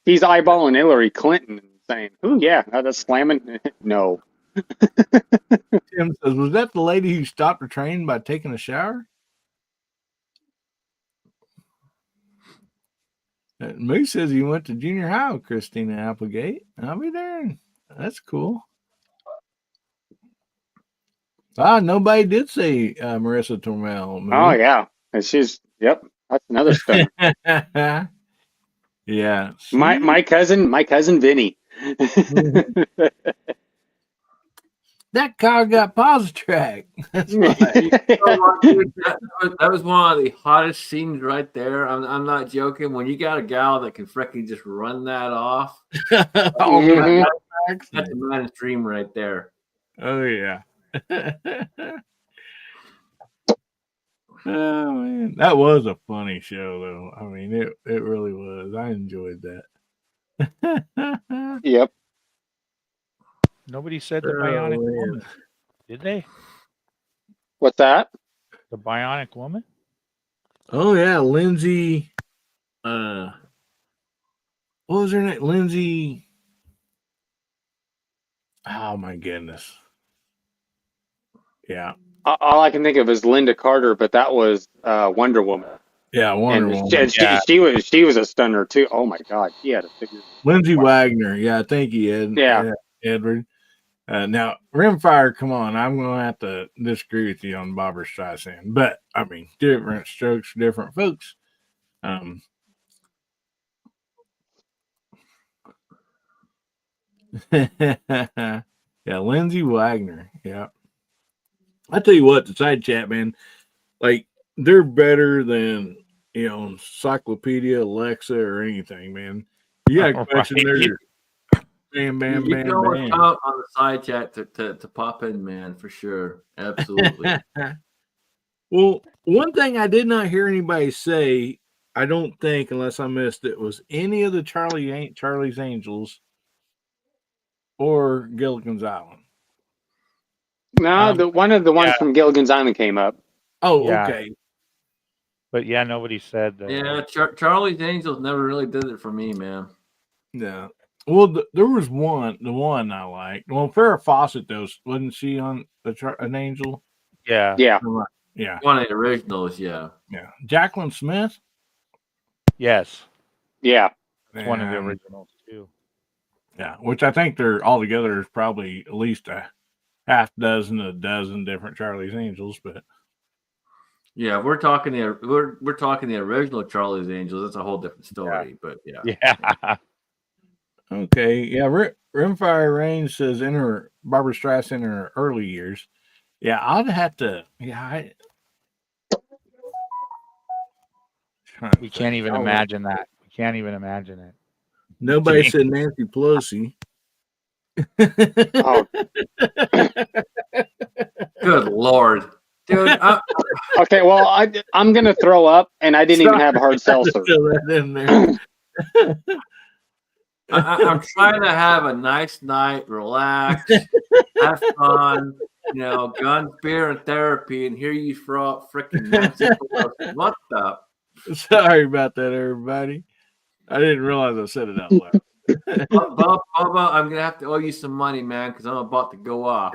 He's eyeballing Hillary Clinton and saying, "Ooh, yeah, that's slamming." No. Tim says, was that the lady who stopped her train by taking a shower? Moose says he went to junior high with Christina Applegate. I'll be there. That's cool. Nobody did say Marissa Tomei. Oh yeah, and she's that's another stunner. Yeah. my cousin Vinny. That car got Positrack. That's right. That was one of the hottest scenes right there. I'm not joking. When you got a gal that can freaking just run that off, Mhm. that's a man's dream right there. Oh yeah. Oh man, that was a funny show though. I mean, it really was. I enjoyed that. Yep. Nobody said the Bionic Woman, did they? What's that? The Bionic Woman? Oh yeah, Lindsay. What was her name? Lindsay. Oh my goodness. Yeah. All I can think of is Linda Carter, but that was Wonder Woman. Yeah, Wonder Woman. And she was a stunner too. Oh my God, she had a figure. Lindsay Wagner. Yeah, thank you, Ed. Yeah. Edward. Now, Rimfire, come on. I'm going to have to disagree with you on Barbara Streisand. But, I mean, different strokes for different folks. Yeah, Lindsay Wagner. Yeah. I tell you what, the side chat, man, like, they're better than, Encyclopedia, Alexa, or anything, man. You got a question there. Bam, bam, You bam, can always bam. count on the side chat to pop in, man, for sure. Absolutely. Well, one thing I did not hear anybody say, I don't think, unless I missed it, was any of the Charlie's Angels or Gilligan's Island. No, one of the ones from Gilligan's Island came up. Oh, Yeah. okay. But yeah, nobody said that. Yeah, Charlie's Angels never really did it for me, man. Yeah. Well, there was the one I liked. Well, Farrah Fawcett, though, wasn't she on an angel? Yeah. Yeah. Yeah. One of the originals, yeah. Yeah. Jacqueline Smith? Yes. Yeah. It's one of the originals too. Yeah, which I think they're all together is probably at least a dozen different Charlie's Angels, but yeah, we're talking the original Charlie's Angels. That's a whole different story, but yeah. Yeah. okay. Yeah, Rimfire Range says Barbara Streisand in her early years. Yeah, I'd have to. Yeah, We can't even imagine that. We can't even imagine it. Nobody Jimmy. said Nancy Pelosi. Oh, Good Lord. Dude, okay. Well, I'm gonna throw up, and I didn't even have a hard seltzer. Throw that in there. I'm trying to have a nice night, relax, have fun, guns, beer, and therapy, and here you throw up freaking Nancy Pelosi. What the? Sorry about that, everybody. I didn't realize I said it out loud. Bubba, I'm going to have to owe you some money, man, because I'm about to go off.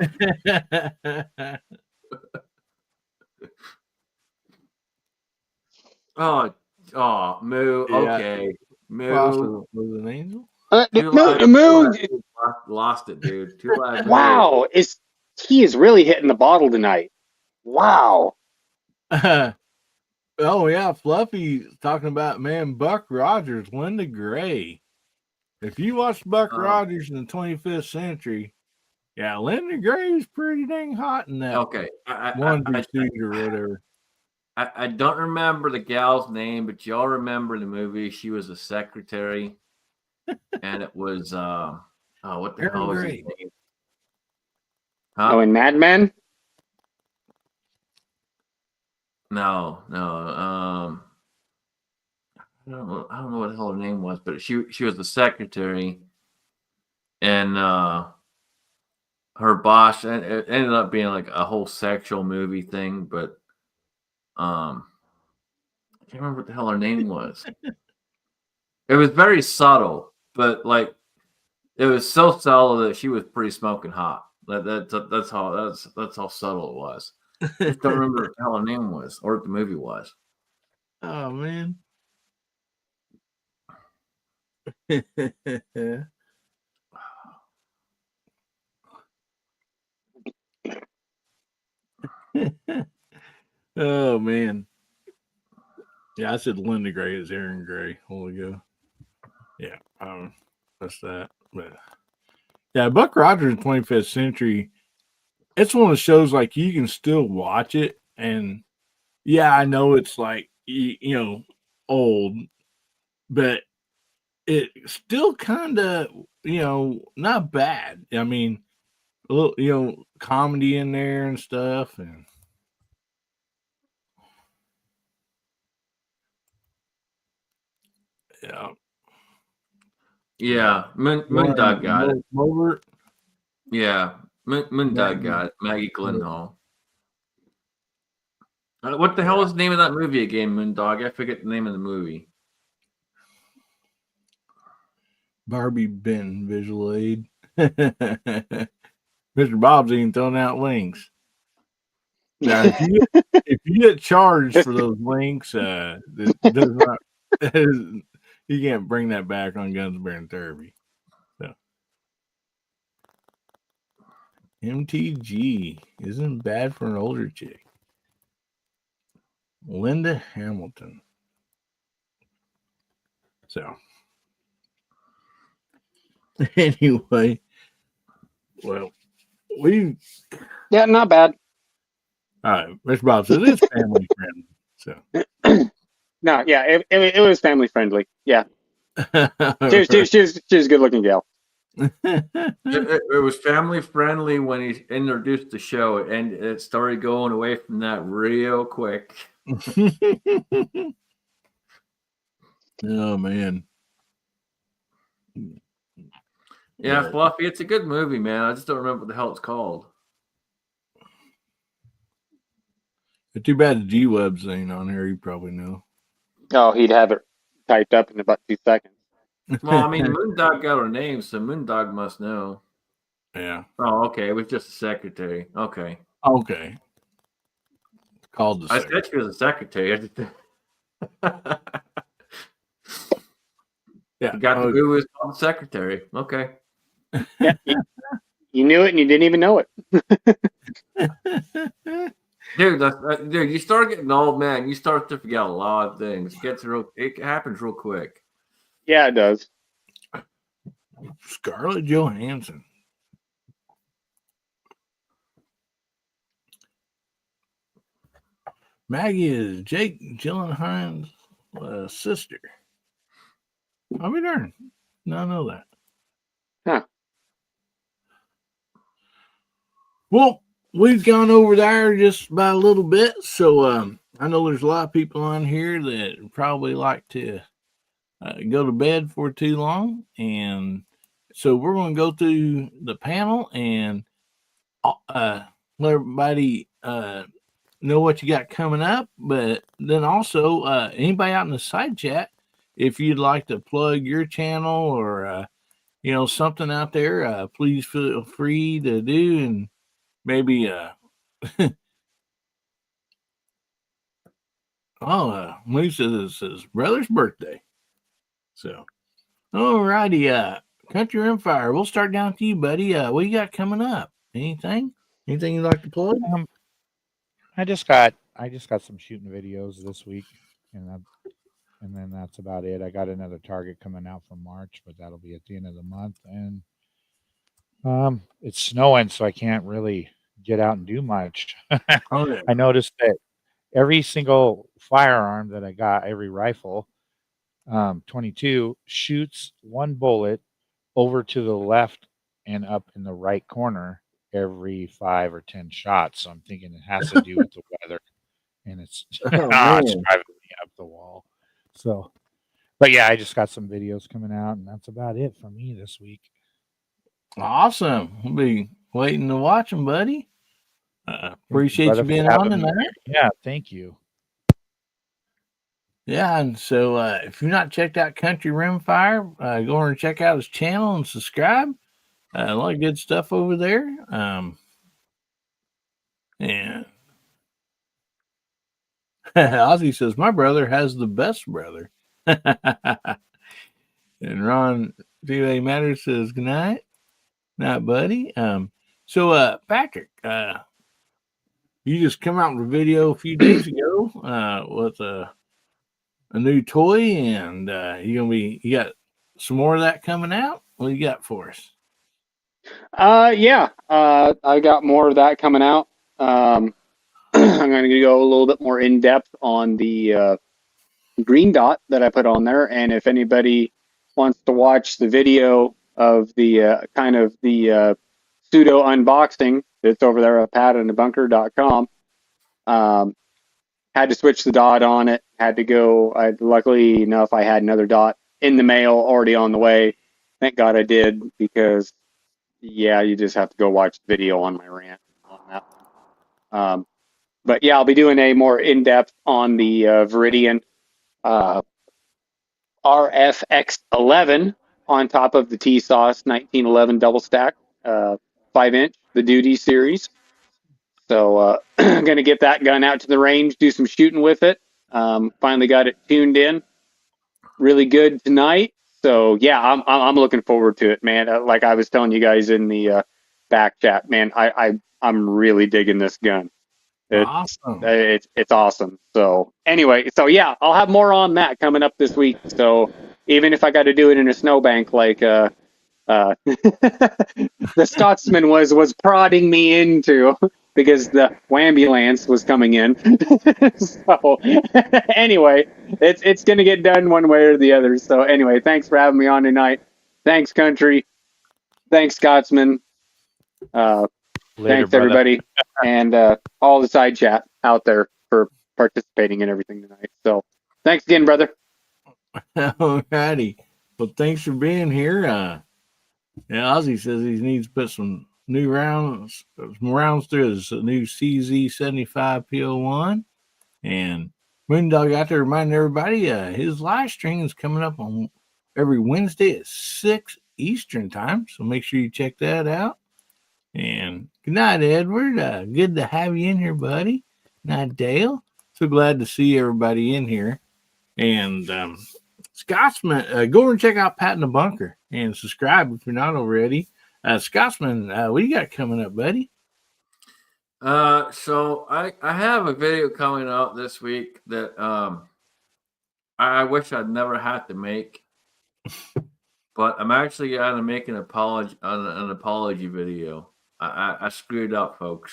Moo. Yeah. Okay. Moo. Was an angel? Lost it, dude. Too live. Wow, he is really hitting the bottle tonight. Wow. Oh yeah, Fluffy talking about Buck Rogers, Linda Gray. If you watched Buck Rogers in the 25th century, yeah, Linda Gray was pretty dang hot in that. Okay, one suit or whatever. I don't remember the gal's name, but y'all remember the movie? She was a secretary, and it was what the hell was his name? Huh? Oh, in Mad Men? No. I don't know what the hell her name was, but she was the secretary, and her boss, and it ended up being like a whole sexual movie thing, but I can't remember what the hell her name was. It was very subtle, but like it was so subtle that she was pretty smoking hot. That's how subtle it was. I just don't remember what the hell her name was or what the movie was. Oh man. Oh man. Yeah, I said Linda Gray is Aaron Gray. Hold ago. Yeah, that's that. But yeah, Buck Rogers in 25th century. It's one of the shows like you can still watch it, and yeah, I know it's like old, but it still kind of not bad. I mean, a little comedy in there and stuff, and Yeah, Moondog got it. Mobert. Yeah, Moondog got it. Maggie Gyllenhaal. What the hell is the name of that movie again, Moondog? I forget the name of the movie. Barbie Ben visual aid. Mr. Bob's even throwing out links. Now, if you get charged for those links, you can't bring that back on Guns, Beer, and Therapy. So, MTG isn't bad for an older chick. Linda Hamilton. So, anyway, well, Yeah, not bad. All right, Mr. Bob says it's family friendly. So, no, yeah, it was family friendly. Yeah, she was a good looking gal. It was family friendly when he introduced the show, and it started going away from that real quick. Oh man. Yeah, Fluffy, it's a good movie, man. I just don't remember what the hell it's called. Too bad the G-Webs ain't on here. You probably know. Oh, he'd have it typed up in about 2 seconds. Well, I mean, Moondog got her name, so Moondog must know. Yeah. Oh, okay. It was just a secretary. Okay. Okay. Called the I said she was a secretary. Yeah. You got the movie was called Secretary. Okay. Yeah, you knew it and you didn't even know it. Dude, you start getting old, man. You start to forget a lot of things. It happens real quick. Yeah, it does. Scarlett Johansson. Maggie is Jake Gyllenhaal. sister. I'll be darned. No, I know that. Huh. Well, we've gone over there just by a little bit, so I know there's a lot of people on here that probably like to go to bed for too long, and so we're going to go through the panel and let everybody know what you got coming up. But then also, anybody out in the side chat, if you'd like to plug your channel or something out there, please feel free to do, and maybe Lisa says it's his brother's birthday. So, alrighty, Country Rimfire, we'll start down to you, buddy. What you got coming up? Anything you'd like to plug? I just got some shooting videos this week, and then that's about it. I got another target coming out for March, but that'll be at the end of the month. And it's snowing, so I can't really get out and do much. Oh, yeah. I noticed that every single firearm that I got, every rifle, 22, shoots one bullet over to the left and up in the right corner every 5 or 10 shots. So I'm thinking it has to do with the weather, and it's it's driving me up the wall. So, but yeah, I just got some videos coming out, and that's about it for me this week. Awesome. We'll be waiting to watch them, buddy. Appreciate you being on tonight. Yeah, thank you. Yeah, and so if you've not checked out Country Rimfire, go over and check out his channel and subscribe. A lot of good stuff over there. And Ozzy says, my brother has the best brother. And Ron T.A. Matters says, good night. Night, buddy. So Patrick, you just come out with a video a few days ago with a new toy, and you got some more of that coming out. What do you got for us? Yeah, I got more of that coming out. I'm going to go a little bit more in depth on the green dot that I put on there, and if anybody wants to watch the video of the kind of the pseudo unboxing, it's over there at patinthebunker.com. Had to switch the dot on it. Had to go. Luckily enough, I had another dot in the mail already on the way. Thank God I did, because yeah, you just have to go watch the video on my rant on that one. But yeah, I'll be doing a more in-depth on the Viridian RFX11 on top of the T-Sauce 1911 double stack 5-inch, the Duty series. So I'm going to get that gun out to the range, do some shooting with it. Finally got it tuned in really good tonight. So yeah, I'm looking forward to it, man. Like I was telling you guys in the back chat, man, I'm really digging this gun. Awesome. It's awesome. So anyway, so yeah, I'll have more on that coming up this week. So even if I got to do it in a snowbank, like the Scotsman was prodding me into, because the ambulance was coming in. So anyway, it's gonna get done one way or the other. So anyway, thanks for having me on tonight. Thanks, Country. Thanks, Scotsman. Thanks, everybody, and all the side chat out there for participating in everything tonight. So thanks again, brother. Alrighty. Well, thanks for being here. Yeah, Ozzy says he needs to put some rounds through his new CZ75 P.O. And Moondog out there reminding everybody, his live stream is coming up on every Wednesday at 6 Eastern time. So make sure you check that out. And good night, Edward. Good to have you in here, buddy. Good night, Dale. So glad to see everybody in here. And Scotsman, go over and check out Pat in the Bunker and subscribe if you're not already. Scotsman, what do you got coming up, buddy? So I have a video coming out this week that I wish I'd never had to make, but I'm actually going to make an apology video. I screwed up, folks.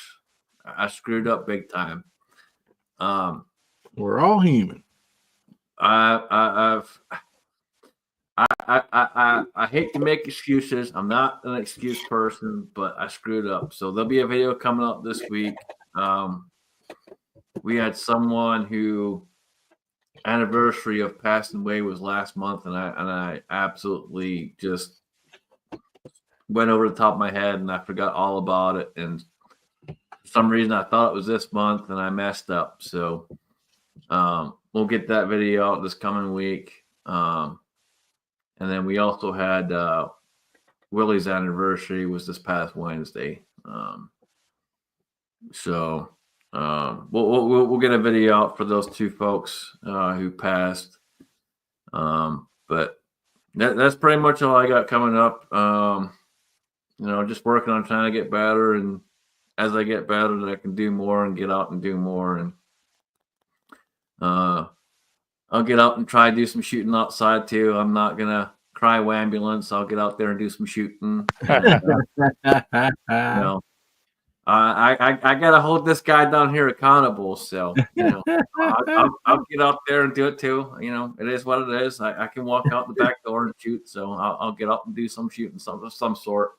I screwed up big time. We're all human. I hate to make excuses. I'm not an excuse person, but I screwed up. So there'll be a video coming up this week. We had someone who anniversary of passing away was last month, and I absolutely just went over the top of my head and I forgot all about it. And for some reason I thought it was this month and I messed up. So we'll get that video out this coming week. And then we also had Willie's anniversary was this past Wednesday. So we'll get a video out for those two folks who passed. But that's pretty much all I got coming up. Just working on trying to get better, and as I get better, that I can do more and get out and do more. And I'll get out and try to do some shooting outside too. I'm not gonna cry ambulance. I'll get out there and do some shooting. I gotta hold this guy down here accountable. So I'll get out there and do it too. It is what it is. I can walk out the back door and shoot. So I'll get up and do some shooting of some sort.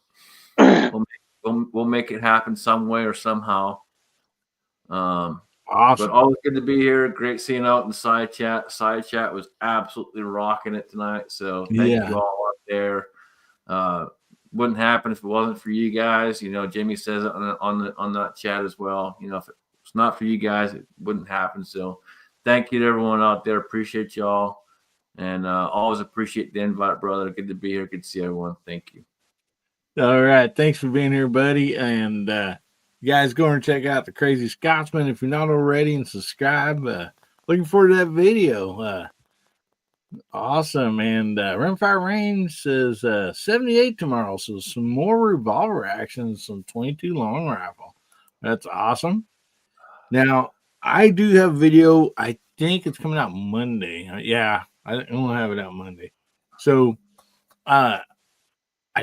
We'll make it happen some way or somehow. Awesome. But always good to be here. Great seeing out in the side chat. Side chat was absolutely rocking it tonight. So thank you all out there. Wouldn't happen if it wasn't for you guys. Jimmy says it on that chat as well. If it's not for you guys, it wouldn't happen. So thank you to everyone out there. Appreciate y'all. And always appreciate the invite, brother. Good to be here. Good to see everyone. Thank you. All right. Thanks for being here, buddy. And you guys go and check out the Crazy Scotsman if you're not already, and subscribe. Looking forward to that video. Awesome. And Rimfire Range says 78 tomorrow. So some more revolver action, some 22 long rifle. That's awesome. Now, I do have a video. I think it's coming out Monday. Yeah, I don't have it out Monday. So I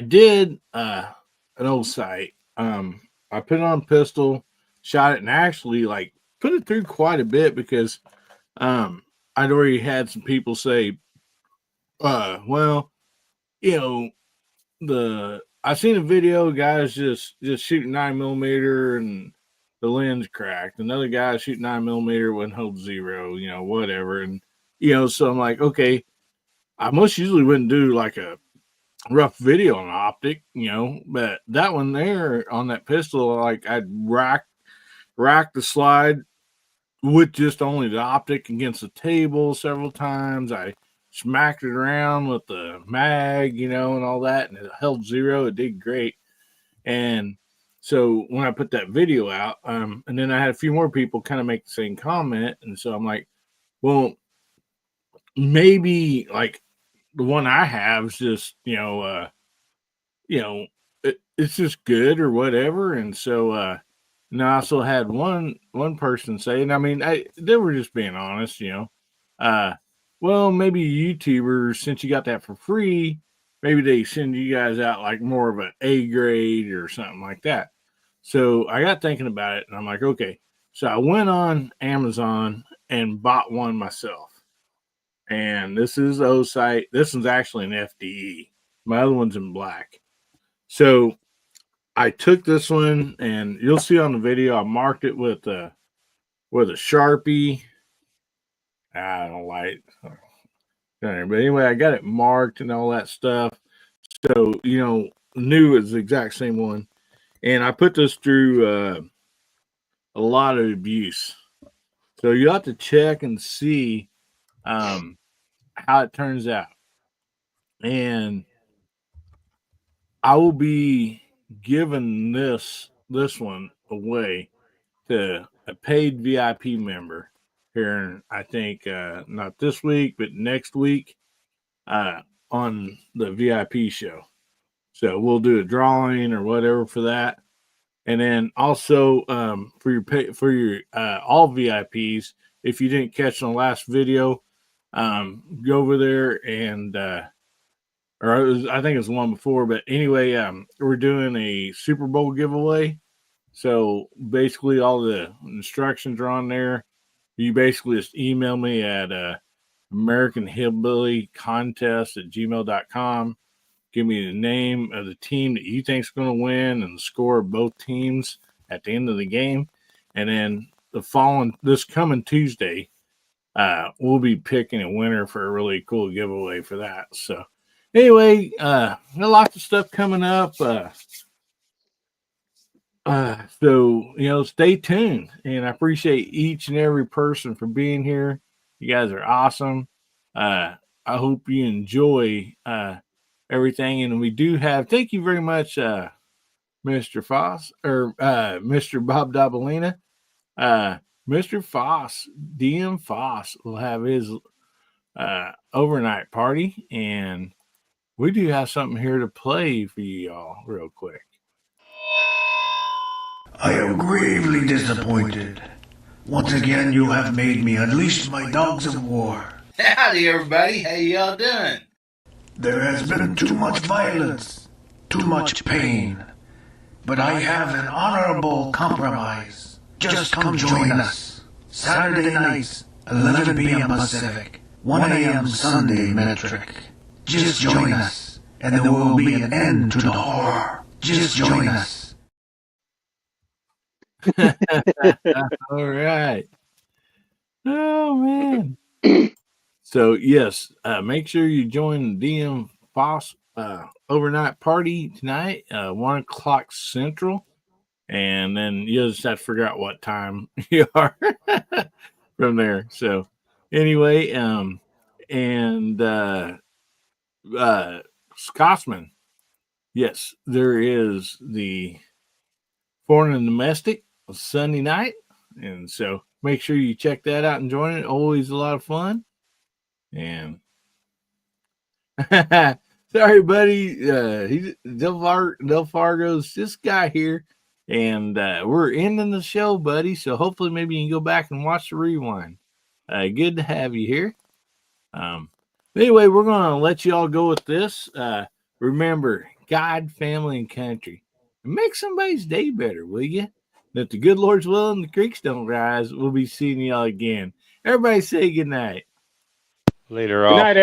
did an old sight. I put it on pistol, shot it, and actually put it through quite a bit because I'd already had some people say, I seen a video, guys just shooting 9mm and the lens cracked. Another guy shooting 9mm wouldn't hold zero, whatever. And so I'm like, okay, I most usually wouldn't do a rough video on optic, but that one there on that pistol, I'd rack the slide with just only the optic against the table several times. I smacked it around with the mag, and all that, and it held zero. It did great. And so when I put that video out, and then I had a few more people kind of make the same comment, and so I'm like, well, maybe the one I have is just it's just good or whatever. And so and I also had one person say, and I mean, they were just being honest, well, maybe YouTubers, since you got that for free, maybe they send you guys out more of an A grade or something like that. So I got thinking about it, and I'm like, okay. So I went on Amazon and bought one myself. And this is the O-Sight. This one's actually an FDE. My other one's in black. So I took this one, and you'll see on the video, I marked it with a Sharpie. I don't like it. But anyway, I got it marked and all that stuff. So, knew it's the exact same one. And I put this through a lot of abuse. So you have to check and see how it turns out. And I will be giving this one away to a paid VIP member here, I think not this week, but next week on the VIP show. So we'll do a drawing or whatever for that. And then also for your all VIPs, if you didn't catch the last video, go over there and I think it's the one before, but anyway, we're doing a Super Bowl giveaway. So basically all the instructions are on there. You basically just email me at American Hillbilly Contest at gmail.com. Give me the name of the team that you think is going to win and the score of both teams at the end of the game. And then this coming Tuesday, we'll be picking a winner for a really cool giveaway for that. So anyway, lots of stuff coming up. So, stay tuned, and I appreciate each and every person for being here. You guys are awesome. I hope you enjoy everything. And we do thank you very much, Mr. Foss or Mr. Bob Dabalina. Mr. Foss, DM Foss, will have his overnight party, and we do have something here to play for you all real quick. I am gravely disappointed. Once again, you have made me unleash my dogs of war. Howdy, everybody. How y'all doing? There has been too much violence, too much pain. But I have an honorable compromise. Just come join us. Saturday nights, 11 p.m. Pacific, 1 a.m. Sunday metric. Just join us, and there will be an end to the horror. Just join us. All right. Oh, man. So, yes, make sure you join the DM Foss overnight party tonight, 1 o'clock Central. And then you just have to figure out what time you are from there. So, anyway, Scotsman, yes, there is the Foreign and Domestic Sunday night, and so make sure you check that out and join it. Always a lot of fun. And sorry, buddy, Del Fargo's this guy here, and we're ending the show, buddy. So hopefully, maybe you can go back and watch the rewind. Good to have you here. Anyway, we're gonna let you all go with this. Remember, God, family, and country. Make somebody's day better, will you? If the good Lord's will and the creeks don't rise, we'll be seeing y'all again. Everybody say good night. Later Good off. night,